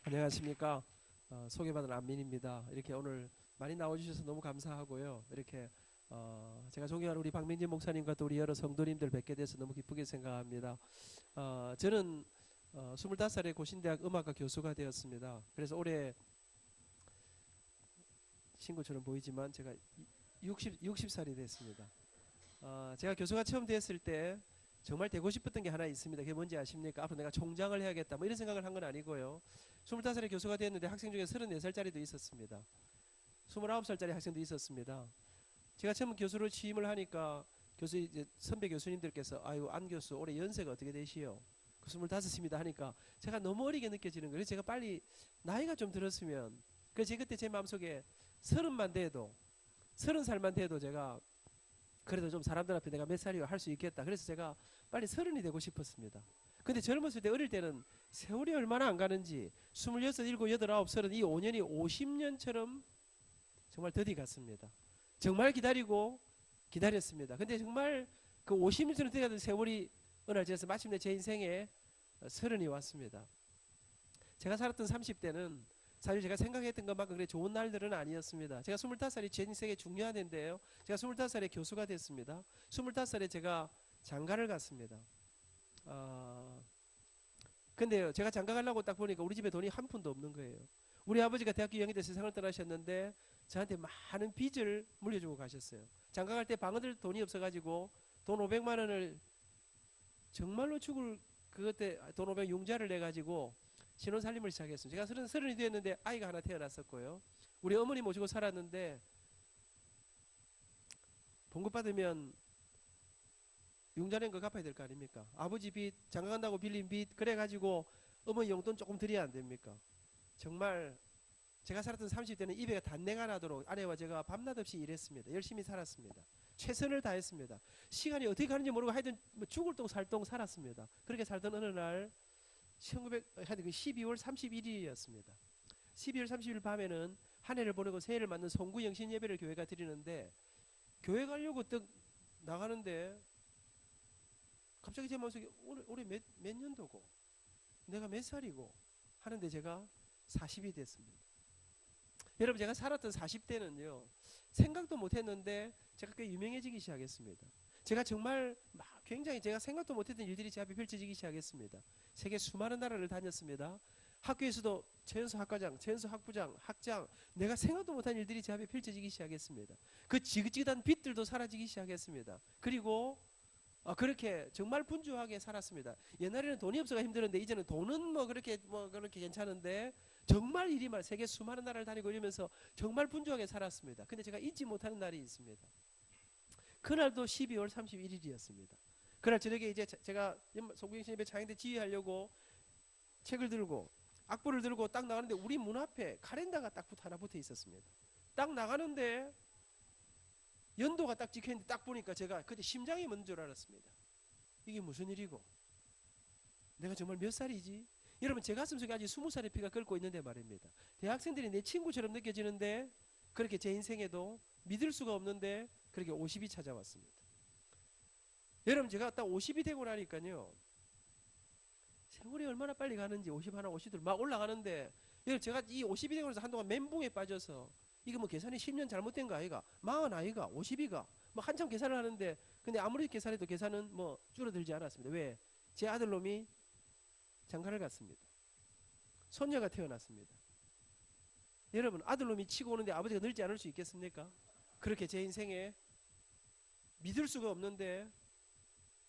안녕하십니까. 소개받은 안민입니다. 이렇게 오늘 많이 나와주셔서 너무 감사하고요. 이렇게 제가 존경하는 우리 박민진 목사님과 또 우리 여러 성도님들 뵙게 돼서 너무 기쁘게 생각합니다. 저는 25살에 고신대학 음악과 교수가 되었습니다. 그래서 올해 친구처럼 보이지만 제가 60살이 됐습니다. 제가 교수가 처음 됐을 때 정말 되고 싶었던 게 하나 있습니다. 그게 뭔지 아십니까? 앞으로 내가 총장을 해야겠다. 뭐 이런 생각을 한 건 아니고요. 25살에 교수가 됐는데 학생 중에 34살짜리도 있었습니다. 29살짜리 학생도 있었습니다. 제가 처음 교수로 취임을 하니까 교수 이제 선배 교수님들께서 아유 안 교수 올해 연세가 어떻게 되시오? 25입니다 하니까 제가 너무 어리게 느껴지는 거예요. 제가 빨리 나이가 좀 들었으면 그래서 제 그때 제 마음속에 30만 돼도 제가 그래도 좀 사람들 앞에 내가 몇 살이고 할 수 있겠다. 그래서 제가 빨리 30이 되고 싶었습니다. 근데 젊었을 때 어릴 때는 세월이 얼마나 안 가는지 26, 7, 8, 9, 30 이 5년이 50년처럼 정말 더디 갔습니다. 정말 기다렸습니다. 근데 정말 그 50년처럼 더디 가던 세월이 어느 날 지나서 마침내 제 인생에 30이 왔습니다. 제가 살았던 30대는 사실 제가 생각했던 것만큼 그래 좋은 날들은 아니었습니다. 제가 25살이 제 인생에 중요한 해인데요. 제가 25살에 교수가 됐습니다. 25살에 제가 장가를 갔습니다. 근데요, 제가 장가 가려고 딱 보니까 우리 집에 돈이 한 푼도 없는 거예요. 우리 아버지가 대학교 2학년 때 세상을 떠나셨는데 저한테 많은 빚을 물려주고 가셨어요. 장가 갈 때 방어들 돈이 없어가지고 돈 500만 원을 정말로 죽을 그것 때 돈 500 융자를 내가지고 신혼살림을 시작했습니다. 제가 서른이 되었는데 아이가 하나 태어났었고요. 우리 어머니 모시고 살았는데 봉급 받으면 융자 낸 거 갚아야 될 거 아닙니까? 아버지 빚, 장가 간다고 빌린 빚 그래가지고 어머니 용돈 조금 드려야 안 됩니까? 정말 제가 살았던 30대는 입에 단내가 나도록 아내와 제가 밤낮 없이 일했습니다. 열심히 살았습니다. 최선을 다했습니다. 시간이 어떻게 가는지 모르고 하여튼 뭐 죽을 똥 살 똥 살았습니다. 그렇게 살던 어느 날 12월 31일이었습니다. 12월 30일 밤에는 한 해를 보내고 새해를 맞는 송구 영신 예배를 교회가 드리는데 교회 가려고 딱 나가는데 갑자기 제 마음속에 올해 몇 년도고 내가 몇 살이고 하는데 제가 40이 됐습니다. 여러분 제가 살았던 40대는요 생각도 못했는데 제가 꽤 유명해지기 시작했습니다. 제가 정말 막 굉장히 제가 생각도 못했던 일들이 제 앞에 펼쳐지기 시작했습니다. 세계 수많은 나라를 다녔습니다. 학교에서도 최연소 학과장, 최연소 학부장, 학장 내가 생각도 못한 일들이 제 앞에 펼쳐지기 시작했습니다. 그 지긋지긋한 빚들도 사라지기 시작했습니다. 그리고 그렇게 정말 분주하게 살았습니다. 옛날에는 돈이 없어가 힘들었는데 이제는 돈은 뭐 그렇게 괜찮은데 정말 일이 많아 세계 수많은 나라를 다니고 이러면서 정말 분주하게 살았습니다. 근데 제가 잊지 못하는 날이 있습니다. 그날도 12월 31일이었습니다. 그날 저녁에 이제 제가 송구영신 예배 찬양대 지휘하려고 책을 들고 악보를 들고 딱 나가는데 우리 문 앞에 카렌다가 딱 하나 붙어 있었습니다. 딱 나가는데 연도가 딱 찍혀있는데 딱 보니까 제가 그때 심장이 멎는 줄 알았습니다. 이게 무슨 일이고 내가 정말 몇 살이지? 여러분 제 가슴속에 아직 20살의 피가 끓고 있는데 말입니다. 대학생들이 내 친구처럼 느껴지는데 그렇게 제 인생에도 믿을 수가 없는데 그렇게 50이 찾아왔습니다. 여러분 제가 딱 50이 되고 나니까요 세월이 얼마나 빨리 가는지 50 하나 50둘 막 올라가는데 여러분 제가 이 50이 되고 나서 한동안 멘붕에 빠져서 이거 뭐 계산이 10년 잘못된 거 아이가 40 아이가 50이가 뭐 한참 계산을 하는데 근데 아무리 계산해도 계산은 뭐 줄어들지 않았습니다. 왜? 제 아들놈이 장가를 갔습니다. 손녀가 태어났습니다. 여러분 아들놈이 치고 오는데 아버지가 늙지 않을 수 있겠습니까? 그렇게 제 인생에 믿을 수가 없는데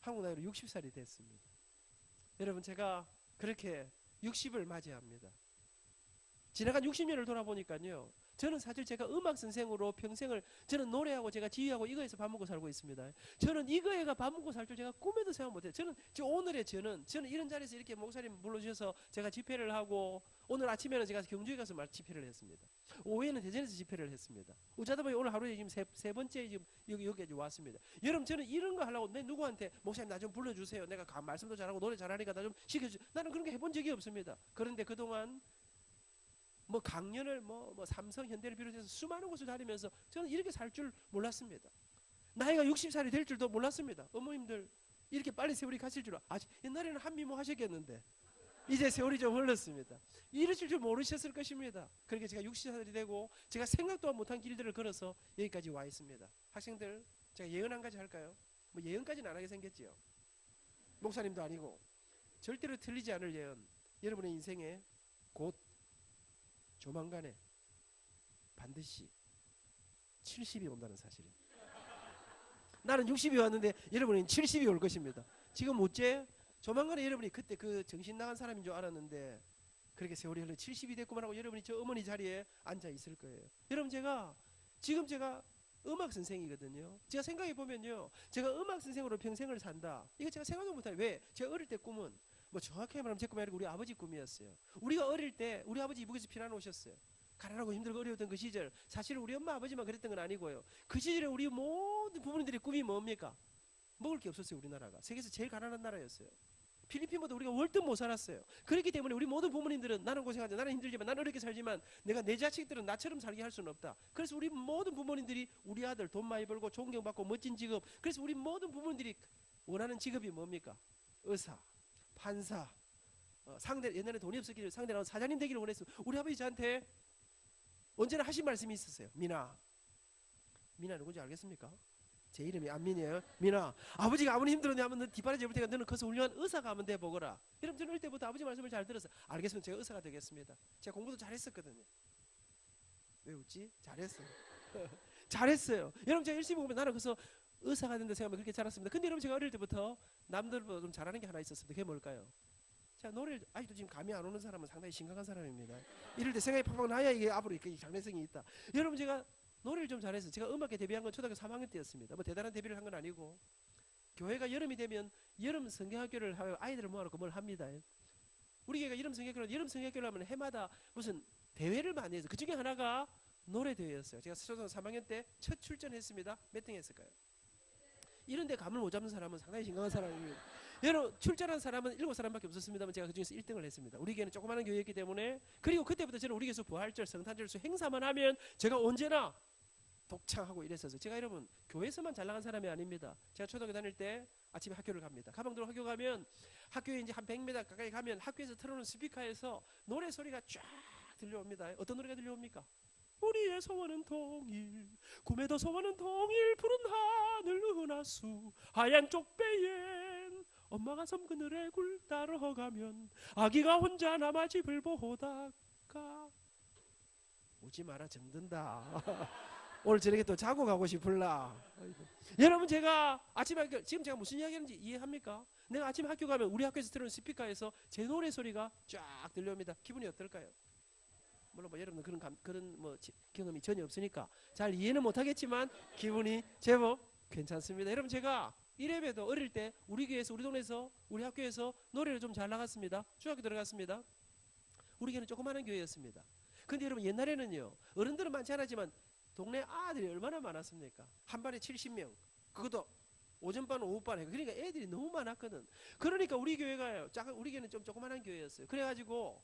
한국 나이로 60살이 됐습니다. 여러분 제가 그렇게 60을 맞이합니다. 지나간 60년을 돌아보니까요. 저는 사실 제가 음악 선생으로 평생을 저는 노래하고 제가 지휘하고 이거에서 밥 먹고 살고 있습니다. 저는 이거에가 밥 먹고 살 줄 제가 꿈에도 생각 못해요. 저는 오늘의 저는 이런 자리에서 이렇게 목사님 불러주셔서 제가 집회를 하고 오늘 아침에는 제가 경주에 가서 집회를 했습니다. 오후에는 대전에서 집회를 했습니다. 어쩌다 보니 오늘 하루에 지금 세 번째 지금 여기 왔습니다. 여러분 저는 이런 거 하려고 내 누구한테 목사님 나 좀 불러주세요. 내가 말씀도 잘하고 노래 잘하니까 나 좀 시켜주세요. 나는 그런 거 해본 적이 없습니다. 그런데 그동안 뭐 강연을 뭐 삼성 현대를 비롯해서 수많은 곳을 다니면서 저는 이렇게 살 줄 몰랐습니다. 나이가 60살이 될 줄도 몰랐습니다. 어머님들 이렇게 빨리 세월이 가실 줄 옛날에는 한미모 하셨겠는데 이제 세월이 좀 흘렀습니다. 이러실 줄 모르셨을 것입니다. 그렇게 제가 60살이 되고 제가 생각도 못한 길들을 걸어서 여기까지 와 있습니다. 학생들, 제가 예언 한 가지 할까요? 뭐 예언까지는 안 하게 생겼지요. 목사님도 아니고 절대로 틀리지 않을 예언. 여러분의 인생에 곧 조만간에 반드시 70이 온다는 사실입니다. 나는 60이 왔는데 여러분은 70이 올 것입니다. 지금 어째 조만간에 여러분이 그때 그 정신 나간 사람인 줄 알았는데 그렇게 세월이 흘러 70이 됐구만 하고 여러분이 저 어머니 자리에 앉아 있을 거예요. 여러분 지금 제가 음악 선생이거든요. 제가 생각해 보면요, 제가 음악 선생으로 평생을 산다. 이거 제가 생각도 못해요. 왜? 제가 어릴 때 꿈은 뭐 정확하게 말하면 제 꿈이 아니고 우리 아버지 꿈이었어요. 우리가 어릴 때 우리 아버지 이북에서 피난 오셨어요. 가난하고 힘들고 어려웠던 그 시절, 사실 우리 엄마 아버지만 그랬던 건 아니고요. 그 시절에 우리 모든 부모님들의 꿈이 뭡니까? 먹을 게 없었어요. 우리나라가 세계에서 제일 가난한 나라였어요. 필리핀보다 우리가 월등 못 살았어요. 그렇기 때문에 우리 모든 부모님들은 나는 고생하지, 나는 힘들지만, 나는 어렵게 살지만 내가 내 자식들은 나처럼 살게 할 수는 없다. 그래서 우리 모든 부모님들이 우리 아들 돈 많이 벌고 존경받고 멋진 직업, 그래서 우리 모든 부모님들이 원하는 직업이 뭡니까? 의사, 판사, 상대, 옛날에 돈이 없었기 때문에 상대랑 사장님 되기를 원했어요. 우리 아버지 저한테 언제나 하신 말씀이 있었어요. 미나 누군지 알겠습니까? 제 이름이 안민이에요. 미나, 아버지가 아무리 힘들었냐 하면 너 뒷바라지 잡을 테니까 너는 커서 훌륭한 의사가 하면 돼 보거라. 여러분 저는 어릴 때부터 아버지 말씀을 잘 들었어요. 알겠으면 제가 의사가 되겠습니다. 제가 공부도 잘했었거든요. 왜 웃지? 잘했어요. 잘했어요. 여러분 제가 열심히 보면 나는 그래서 의사가 된다 생각하면 그렇게 자랐습니다. 근데 여러분 제가 어릴 때부터 남들보다 좀 잘하는 게 하나 있었습니다. 그게 뭘까요? 제가 노래를 아직도 지금 감이 안 오는 사람은 상당히 심각한 사람입니다. 이럴 때 생각이 팍팍 나야 이게 앞으로 이렇게 장래성이 있다. 여러분 제가 노래를 좀 잘해서 제가 음악에 데뷔한 건 초등학교 3학년 때였습니다. 뭐 대단한 데뷔를 한 건 아니고 교회가 여름이 되면 여름 성경학교를 하여 아이들을 모아놓고 뭘 합니다. 우리 교회가 여름 성경학교를 하면 해마다 무슨 대회를 많이 해서 그 중에 하나가 노래 대회였어요. 제가 초등학교 3학년 때 첫 출전했습니다. 몇 등 했을까요? 이런데 감을 못 잡는 사람은 상당히 심각한 사람입니다. 여러분 출전한 사람은 7사람밖에 없었습니다만 제가 그중에서 1등을 했습니다. 우리 교회는 조그마한 교회였기 때문에. 그리고 그때부터 저는 우리 교회에서 부활절, 성탄절 행사만 하면 제가 언제나 독창하고 이랬었어요. 제가 여러분 교회에서만 잘 나간 사람이 아닙니다. 제가 초등학교 다닐 때 아침에 학교를 갑니다. 가방들로 학교 가면 학교에 이제 한 100m 가까이 가면 학교에서 틀어놓은 스피커에서 노래 소리가 쫙 들려옵니다. 어떤 노래가 들려옵니까? 우리의 소원은 동일, 꿈에도 소원은 동일, 푸른 하늘 은하수 하얀 쪽배엔 엄마가 섬 그늘에 굴 따라가면 아기가 혼자 남아 집을 보다가 오지 마라 정든다. 오늘 저녁에 또 자고 가고 싶을라. 여러분 제가 아침에 지금 제가 무슨 이야기하는지 이해합니까? 내가 아침에 학교 가면 우리 학교에서 들은 스피커에서 제 노래 소리가 쫙 들려옵니다. 기분이 어떨까요? 물론 뭐 여러분은 그런 뭐 경험이 전혀 없으니까 잘 이해는 못하겠지만 기분이 제법 괜찮습니다. 여러분 제가 이래봬도 어릴 때 우리 교회에서 우리 동네에서 우리 학교에서 노래를 좀 잘 나갔습니다. 중학교 들어갔습니다. 우리 교회는 조그마한 교회였습니다. 근데 여러분 옛날에는요 어른들은 많지 않았지만 동네 아들이 얼마나 많았습니까? 한 반에 70명. 그것도 오전반 오후반에. 그러니까 애들이 너무 많았거든. 그러니까 우리 교회가요 우리 교회는 좀 조그마한 교회였어요. 그래가지고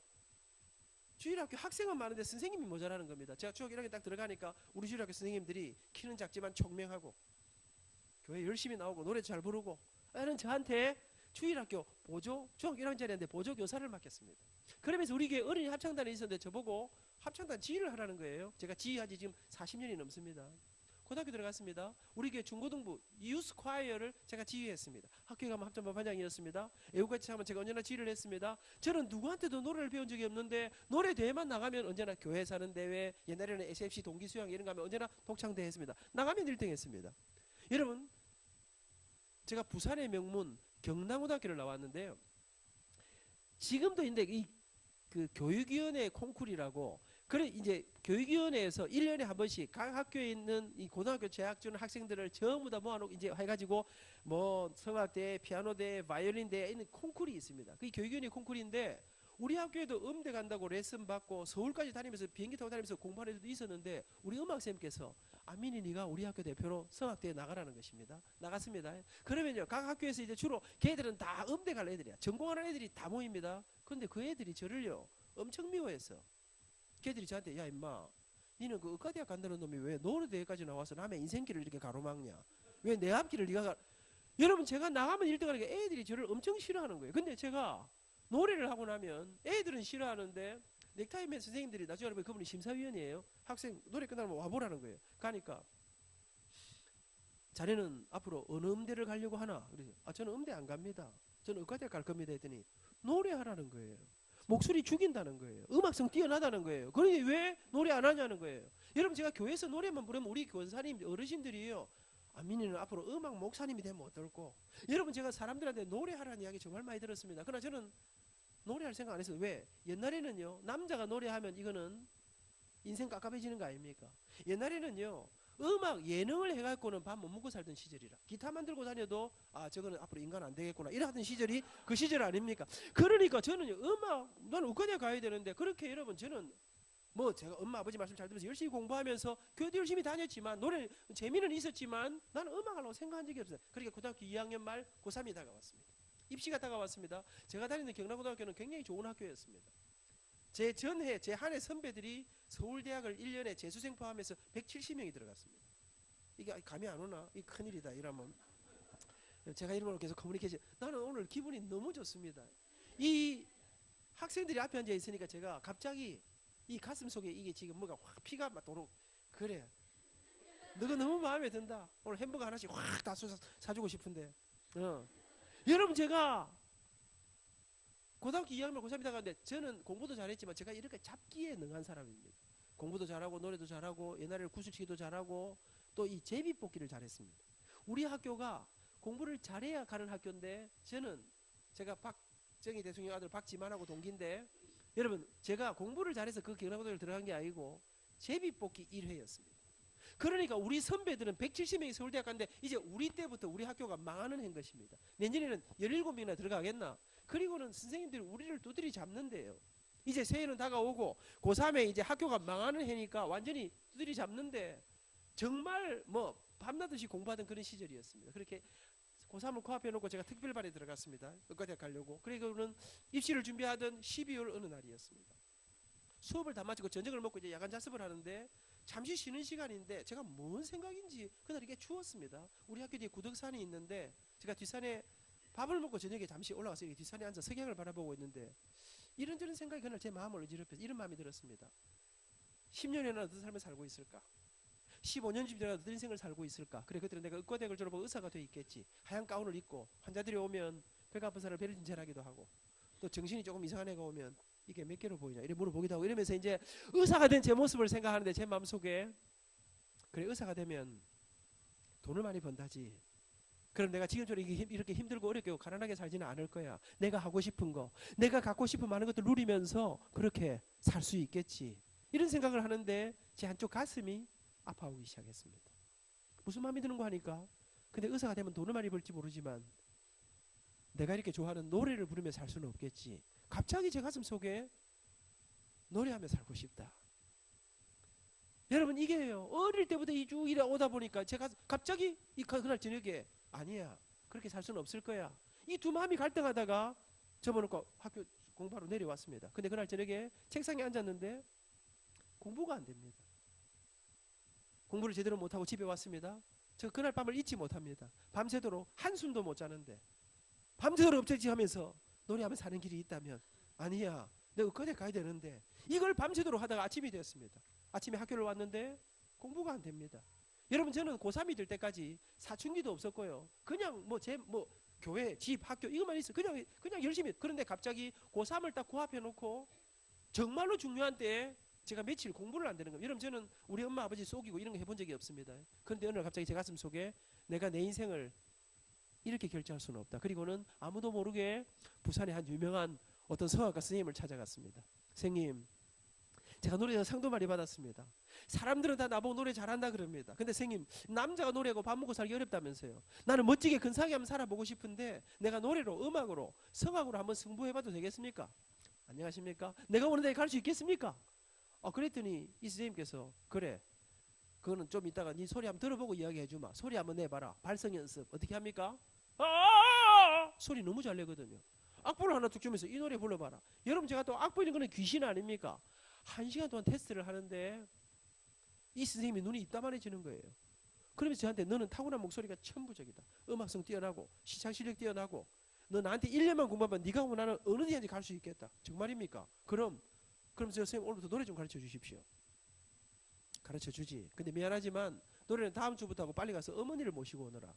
주일학교 학생은 많은데 선생님이 모자라는 겁니다. 제가 중학교 1학년 딱 들어가니까 우리 주일학교 선생님들이 키는 작지만 총명하고 교회 열심히 나오고 노래 잘 부르고 애는 저한테 주일학교 보조 중학교 1학년짜리인데 보조 교사를 맡겼습니다. 그러면서 우리 교회 어린이 합창단에 있었는데 저보고 합창단 지휘를 하라는 거예요. 제가 지휘하지 지금 40년이 넘습니다. 고등학교 들어갔습니다. 우리 교회 중고등부 유스 콰이어를 제가 지휘했습니다. 학교에 가면 합창반 반장이었습니다. 애국같이 하면 제가 언제나 지휘를 했습니다. 저는 누구한테도 노래를 배운 적이 없는데 노래 대회만 나가면 언제나 교회 사는 대회, 옛날에는 SFC 동기수양 이런 거 하면 언제나 독창대회 했습니다. 나가면 1등 했습니다. 여러분 제가 부산의 명문 경남고등학교를 나왔는데요. 지금도 있는데 그 교육위원회 콩쿨이라고 그래 이제 교육위원회에서 1년에 한 번씩 각 학교에 있는 이 고등학교 재학 중 학생들을 전부 다 모아놓고 이제 해가지고 뭐 성악대, 피아노대, 바이올린대 있는 콩쿨이 있습니다. 그게 교육위원회 콩쿨인데 우리 학교에도 음대 간다고 레슨 받고 서울까지 다니면서 비행기 타고 다니면서 공부하는 애들도 있었는데 우리 음악쌤께서 아민이 네가 우리 학교 대표로 성악대에 나가라는 것입니다. 나갔습니다. 그러면요 각 학교에서 이제 주로 걔들은 다 음대 갈 애들이야. 전공하는 애들이 다 모입니다. 그런데 그 애들이 저를요 엄청 미워했어. 걔들이 저한테 야 임마 니는 그 의과대학 간다는 놈이 왜 노래대회까지 나와서 남의 인생길을 이렇게 가로막냐. 왜 내 앞길을 네가 여러분 제가 나가면 1등 하니까 애들이 저를 엄청 싫어하는 거예요. 근데 제가 노래를 하고 나면 애들은 싫어하는데 넥타이 맨 선생님들이 나중에 알고 그분이 심사위원이에요. 학생 노래 끝나면 와보라는 거예요. 가니까 자네는 앞으로 어느 음대를 가려고 하나? 그래서 저는 음대 안 갑니다. 저는 의과대 갈 겁니다 했더니 노래하라는 거예요. 목소리 죽인다는 거예요. 음악성 뛰어나다는 거예요. 그러니 왜 노래 안 하냐는 거예요. 여러분 제가 교회에서 노래만 부르면 우리 권사님 어르신들이요. 민희는 앞으로 음악 목사님이 되면 어떨고. 여러분 제가 사람들한테 노래하라는 이야기 정말 많이 들었습니다. 그러나 저는 노래할 생각 안 했어요. 왜? 옛날에는요. 남자가 노래하면 이거는 인생 깝깝해지는 거 아닙니까? 옛날에는요. 음악 예능을 해갖고는 밥 못 먹고 살던 시절이라 기타만 들고 다녀도 저거는 앞으로 인간 안 되겠구나 이러던 시절이 그 시절 아닙니까? 그러니까 저는 음악 나는 의과대 가야 되는데 그렇게 여러분 저는 뭐 제가 엄마 아버지 말씀 잘 들으면서 열심히 공부하면서 교회도 열심히 다녔지만 노래 재미는 있었지만 나는 음악 하려고 생각한 적이 없어요. 그러니까 고등학교 2학년 말 고3이 다가왔습니다. 입시가 다가왔습니다. 제가 다니는 경남고등학교는 굉장히 좋은 학교였습니다. 제 전해 제 한 해 선배들이 서울대학을 1년에 재수생 포함해서 170명이 들어갔습니다. 이게 감이 안 오나? 이 큰일이다 이러면 제가 이런 걸 계속 커뮤니케이션 나는 오늘 기분이 너무 좋습니다. 이 학생들이 앞에 앉아 있으니까 제가 갑자기 이 가슴 속에 이게 지금 뭐가 확 피가 막 도록 그래 너가 너무 마음에 든다. 오늘 햄버거 하나씩 확 다 사주고 싶은데 여러분 제가 고등학교 2학년 고3이 다가는데 저는 공부도 잘했지만 제가 이렇게 잡기에 능한 사람입니다. 공부도 잘하고 노래도 잘하고 옛날에 구슬치기도 잘하고 또 이 제비뽑기를 잘했습니다. 우리 학교가 공부를 잘해야 가는 학교인데 제가 박정희 대통령 아들 박지만하고 동기인데 여러분 제가 공부를 잘해서 그 경남고등학교를 들어간 게 아니고 제비뽑기 1회였습니다. 그러니까 우리 선배들은 170명이 서울대학 갔는데 이제 우리 때부터 우리 학교가 망하는 행 것입니다. 내년에는 17명이나 들어가겠나? 그리고는 선생님들이 우리를 두드리 잡는데요. 이제 새해는 다가오고 고3에 이제 학교가 망하는 해니까 완전히 두드리 잡는데 정말 뭐 밤낮없이 공부하던 그런 시절이었습니다. 그렇게 고3을 코앞에 놓고 제가 특별반에 들어갔습니다. 의과대학 가려고. 그리고는 입시를 준비하던 12월 어느 날이었습니다. 수업을 다 마치고 저녁을 먹고 이제 야간 자습을 하는데 잠시 쉬는 시간인데 제가 뭔 생각인지 그날 이게 추웠습니다. 우리 학교 뒤에 구덕산이 있는데 제가 뒷산에 밥을 먹고 저녁에 잠시 올라가서 이렇게 뒷산에 앉아 석양을 바라보고 있는데 이런저런 생각이 그날 제 마음을 어지럽혀서 이런 마음이 들었습니다. 10년이나 어떤 삶을 살고 있을까? 15년쯤이나 어떤 인생을 살고 있을까? 그래 그때는 내가 의과대학을 졸업하고 의사가 돼 있겠지. 하얀 가운을 입고 환자들이 오면 배가 아픈 사람을 배를 진찰하기도 하고 또 정신이 조금 이상한 애가 오면 이게 몇 개로 보이냐 이래 물어보기도 하고 이러면서 이제 의사가 된 제 모습을 생각하는데 제 마음속에 그래 의사가 되면 돈을 많이 번다지. 그럼 내가 지금처럼 이렇게 힘들고 어렵게 가난하게 살지는 않을 거야. 내가 하고 싶은 거 내가 갖고 싶은 많은 것들 누리면서 그렇게 살 수 있겠지. 이런 생각을 하는데 제 한쪽 가슴이 아파오기 시작했습니다. 무슨 마음이 드는 거 하니까 근데 의사가 되면 돈을 많이 벌지 모르지만 내가 이렇게 좋아하는 노래를 부르며 살 수는 없겠지. 갑자기 제 가슴 속에 노래하며 살고 싶다. 여러분 이게요. 어릴 때부터 이쭉 이래 오다 보니까 제가 갑자기 그날 저녁에 아니야. 그렇게 살 수는 없을 거야. 이 두 마음이 갈등하다가 접어놓고 학교 공부하러 내려왔습니다. 근데 그날 저녁에 책상에 앉았는데 공부가 안 됩니다. 공부를 제대로 못하고 집에 왔습니다. 저 그날 밤을 잊지 못합니다. 밤새도록 한숨도 못 자는데 밤새도록 업적지하면서 노래하며 사는 길이 있다면 아니야. 내가 의과대 가야 되는데 이걸 밤새도록 하다가 아침이 되었습니다. 아침에 학교를 왔는데 공부가 안 됩니다. 여러분 저는 고3이 될 때까지 사춘기도 없었고요. 그냥 교회, 집, 학교 이것만 있어. 그냥 열심히. 그런데 갑자기 고3을 딱 코앞에 놓고 정말로 중요한 때에 제가 며칠 공부를 안 되는 겁니다. 여러분 저는 우리 엄마 아버지 속이고 이런 거 해본 적이 없습니다. 그런데 어느 날 갑자기 제 가슴 속에 내가 내 인생을 이렇게 결정할 수는 없다. 그리고는 아무도 모르게 부산의 한 유명한 어떤 성악가 선생님을 찾아갔습니다. 선생님 제가 노래에서 상도 많이 받았습니다. 사람들은 다 나보고 노래 잘한다 그럽니다. 근데 선생님 남자가 노래하고 밥 먹고 살기 어렵다면서요. 나는 멋지게 근사하게 한번 살아보고 싶은데 내가 노래로 음악으로 성악으로 한번 승부해봐도 되겠습니까? 안녕하십니까? 내가 오는 데에 갈 수 있겠습니까? 그랬더니 이 선생님께서 그래 그거는 좀 이따가 네 소리 한번 들어보고 이야기해주마. 소리 한번 내봐라. 발성 연습 어떻게 합니까? 소리 너무 잘 내거든요. 악보를 하나 툭 주면서 이 노래 불러봐라. 여러분 제가 또 악보 있는 거는 귀신 아닙니까? 1시간 동안 테스트를 하는데 이 선생님이 눈이 이따만해지는 거예요. 그러면서 저한테 너는 타고난 목소리가 천부적이다. 음악성 뛰어나고 시창 실력 뛰어나고 너 나한테 1년만 공부하면 네가 원하는 어느 대학인지 갈 수 있겠다. 정말입니까? 그럼 저 선생님 오늘부터 노래 좀 가르쳐 주십시오. 가르쳐 주지. 근데 미안하지만 노래는 다음 주부터 하고 빨리 가서 어머니를 모시고 오너라. 아,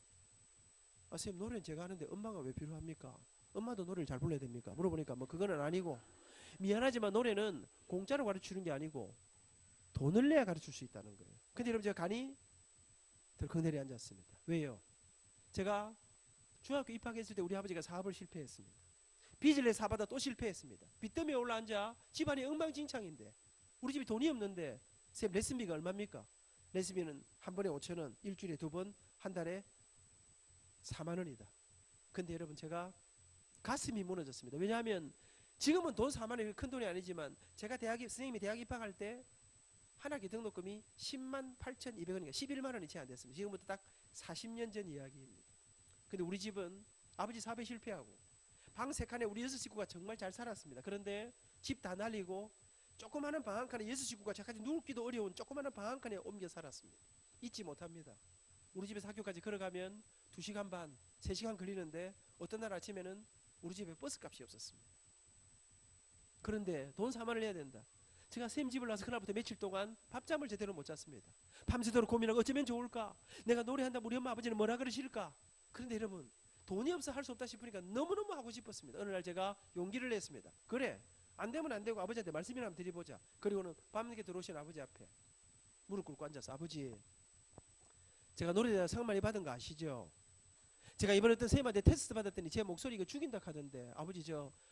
선생님 노래는 제가 하는데 엄마가 왜 필요합니까? 엄마도 노래를 잘 불러야 됩니까? 물어보니까 뭐 그거는 아니고, 미안하지만 노래는 공짜로 가르치는 게 아니고 돈을 내야 가르칠 수 있다는 거예요. 근데 여러분 제가 간이 덜컥 내려앉았습니다. 왜요? 제가 중학교 입학했을 때 우리 아버지가 사업을 실패했습니다. 빚을 내 사받아 또 실패했습니다. 빚 때문에 올라앉아 집안이 엉망진창인데 우리 집이 돈이 없는데 쌤 레슨비가 얼마입니까? 레슨비는 한 번에 5,000원, 일주일에 2번, 한 달에 4만 원이다. 근데 여러분 제가 가슴이 무너졌습니다. 왜냐하면 지금은 돈 4만 원이 큰 돈이 아니지만 제가 선생님이 대학 입학할 때 한 학기 등록금이 10만 8,200원인가 11만 원이 채 안 됐습니다. 지금부터 딱 40년 전 이야기입니다. 근데 우리 집은 아버지 사업에 실패하고 방 3칸에 우리 6식구가 정말 잘 살았습니다. 그런데 집 다 날리고 조그마한 방 한 칸에 6식구가 저까지 누울기도 어려운 조그마한 방 한 칸에 옮겨 살았습니다. 잊지 못합니다. 우리 집에서 학교까지 걸어가면 2시간 반, 3시간 걸리는데 어떤 날 아침에는 우리 집에 버스값이 없었습니다. 그런데 돈 4만 원을 내야 된다. 제가 쌤 집을 나서 그날부터 며칠 동안 밤잠을 제대로 못 잤습니다. 밤새도록 고민하고 어쩌면 좋을까? 내가 노래한다면 우리 엄마 아버지는 뭐라 그러실까? 그런데 여러분 돈이 없어 할 수 없다 싶으니까 너무너무 하고 싶었습니다. 어느 날 제가 용기를 냈습니다. 그래, 안 되면 안 되고 아버지한테 말씀이나 한번 드려보자. 그리고는 밤늦게 들어오신 아버지 앞에 무릎 꿇고 앉아서, 아버지 제가 노래대상 상 많이 받은 거 아시죠? 제가 이번에 어떤 선생님한테 테스트 받았더니 제 목소리 이거 죽인다 하던데 아버지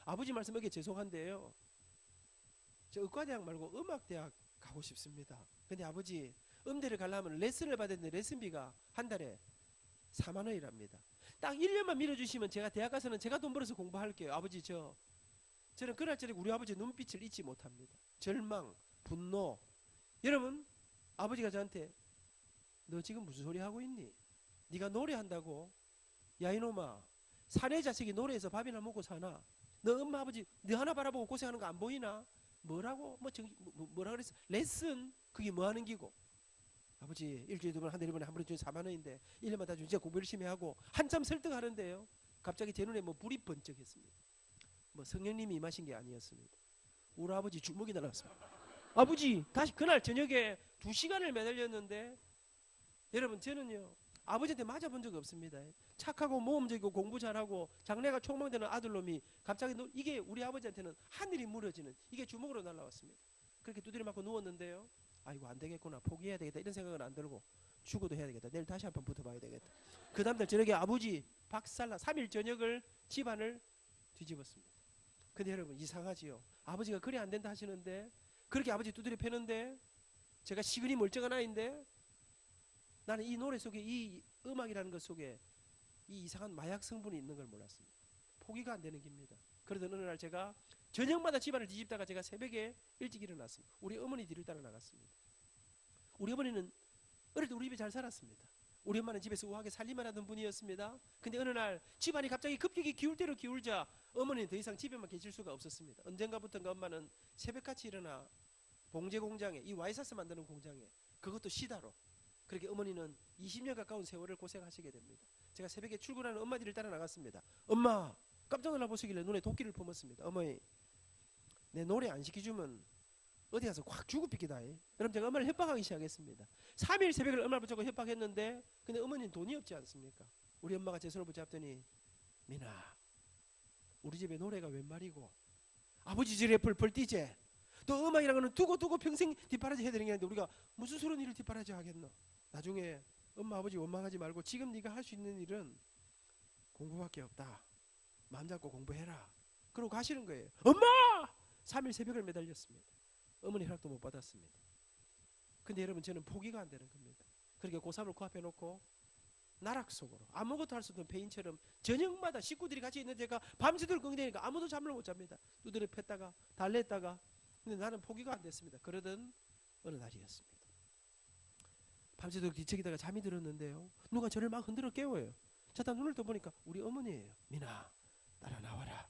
아버지 말씀 하기에 죄송한데요, 저 의과대학 말고 음악대학 가고 싶습니다. 근데 아버지 음대를 가려면 레슨을 받았는데 레슨비가 한 달에 4만 원이랍니다. 딱 1년만 밀어주시면 제가 대학 가서는 제가 돈 벌어서 공부할게요. 아버지 저는 그날저녁 우리 아버지 눈빛을 잊지 못합니다. 절망, 분노. 여러분 아버지가 저한테 너 지금 무슨 소리 하고 있니? 네가 노래한다고? 야 이놈아, 사내 자식이 노래해서 밥이나 먹고 사나? 너 엄마 아버지 너 하나 바라보고 고생하는 거 안 보이나? 뭐라고? 뭐라 그랬어? 레슨? 그게 뭐 하는 기고? 아버지 일주일에 2번, 한 달에 1번에 한 번에 주는 4만 원인데 1년만 다 주면 진짜 공부 열심히 하고 한참 설득하는데요, 갑자기 제 눈에 뭐 불이 번쩍했습니다. 뭐 성령님이 임하신 게 아니었습니다. 우리 아버지 주먹이 날아갔습니다. 아버지 다시 그날 저녁에 2시간을 매달렸는데 여러분 저는요 아버지한테 맞아본 적 없습니다. 착하고 모험적이고 공부 잘하고 장래가 촉망되는 아들놈이 갑자기 이게 우리 아버지한테는 하늘이 무너지는 이게 주먹으로 날아왔습니다. 그렇게 두드려 맞고 누웠는데요, 아이고 안 되겠구나, 포기해야 되겠다 이런 생각은 안 들고 죽어도 해야 되겠다, 내일 다시 한번 붙어봐야 되겠다. 그 다음날 저녁에 아버지 박살나 3일 저녁을 집안을 뒤집었습니다. 근데 여러분 이상하지요. 아버지가 그래 안 된다 하시는데 그렇게 아버지 두드려 패는데 제가 시근이 멀쩡한 아이인데 나는 이 노래 속에 이 음악이라는 것 속에 이 이상한 마약 성분이 있는 걸 몰랐습니다. 포기가 안 되는 겁니다. 그러던 어느 날 제가 저녁마다 집안을 뒤집다가 제가 새벽에 일찍 일어났습니다. 우리 어머니 뒤를 따라 나갔습니다. 우리 어머니는 어릴 때 우리 집에 잘 살았습니다. 우리 엄마는 집에서 우아하게 살림을 하던 분이었습니다. 근데 어느 날 집안이 갑자기 급격히 기울 대로 기울자 어머니는 더 이상 집에만 계실 수가 없었습니다. 언젠가부터인가 엄마는 새벽같이 일어나 봉제 공장에, 이 와이셔츠 만드는 공장에, 그것도 시다로, 그렇게 어머니는 20년 가까운 세월을 고생하시게 됩니다. 제가 새벽에 출근하는 엄마 뒤를 따라 나갔습니다. 엄마, 깜짝 놀라 보시길래 눈에 도끼를 품었습니다. 어머니, 내 노래 안 시켜주면 어디 가서 확 죽을 삐기다. 여러분 제가 엄마를 협박하기 시작했습니다. 3일 새벽을 엄마를 붙잡고 협박했는데 근데 어머니는 돈이 없지 않습니까? 우리 엄마가 제 손을 붙잡더니 민아, 우리 집에 노래가 웬 말이고 아버지 집에 펄펄 뛰지? 또 음악이라는 거는 두고 평생 뒷바라지 해야 되는 게 아닌데 우리가 무슨 소런 일을 뒷바라지 하겠노? 나중에 엄마 아버지 원망하지 말고 지금 네가 할 수 있는 일은 공부밖에 없다. 마음 잡고 공부해라. 그러고 가시는 거예요. 엄마! 3일 새벽을 매달렸습니다. 어머니 허락도 못 받았습니다. 근데 여러분 저는 포기가 안 되는 겁니다. 그렇게 고3을 코앞에 놓고 나락 속으로 아무것도 할 수 없는 폐인처럼 저녁마다 식구들이 같이 있는 데가 밤새도록 걱정되니까 아무도 잠을 못 잡니다. 두드려 팼다가 달랬다가. 근데 나는 포기가 안 됐습니다. 그러던 어느 날이었습니다. 밤새도록 뒤척이다가 잠이 들었는데요, 누가 저를 막 흔들어 깨워요. 자다 눈을 떠보니까 우리 어머니예요. 민아, 따라 나와라.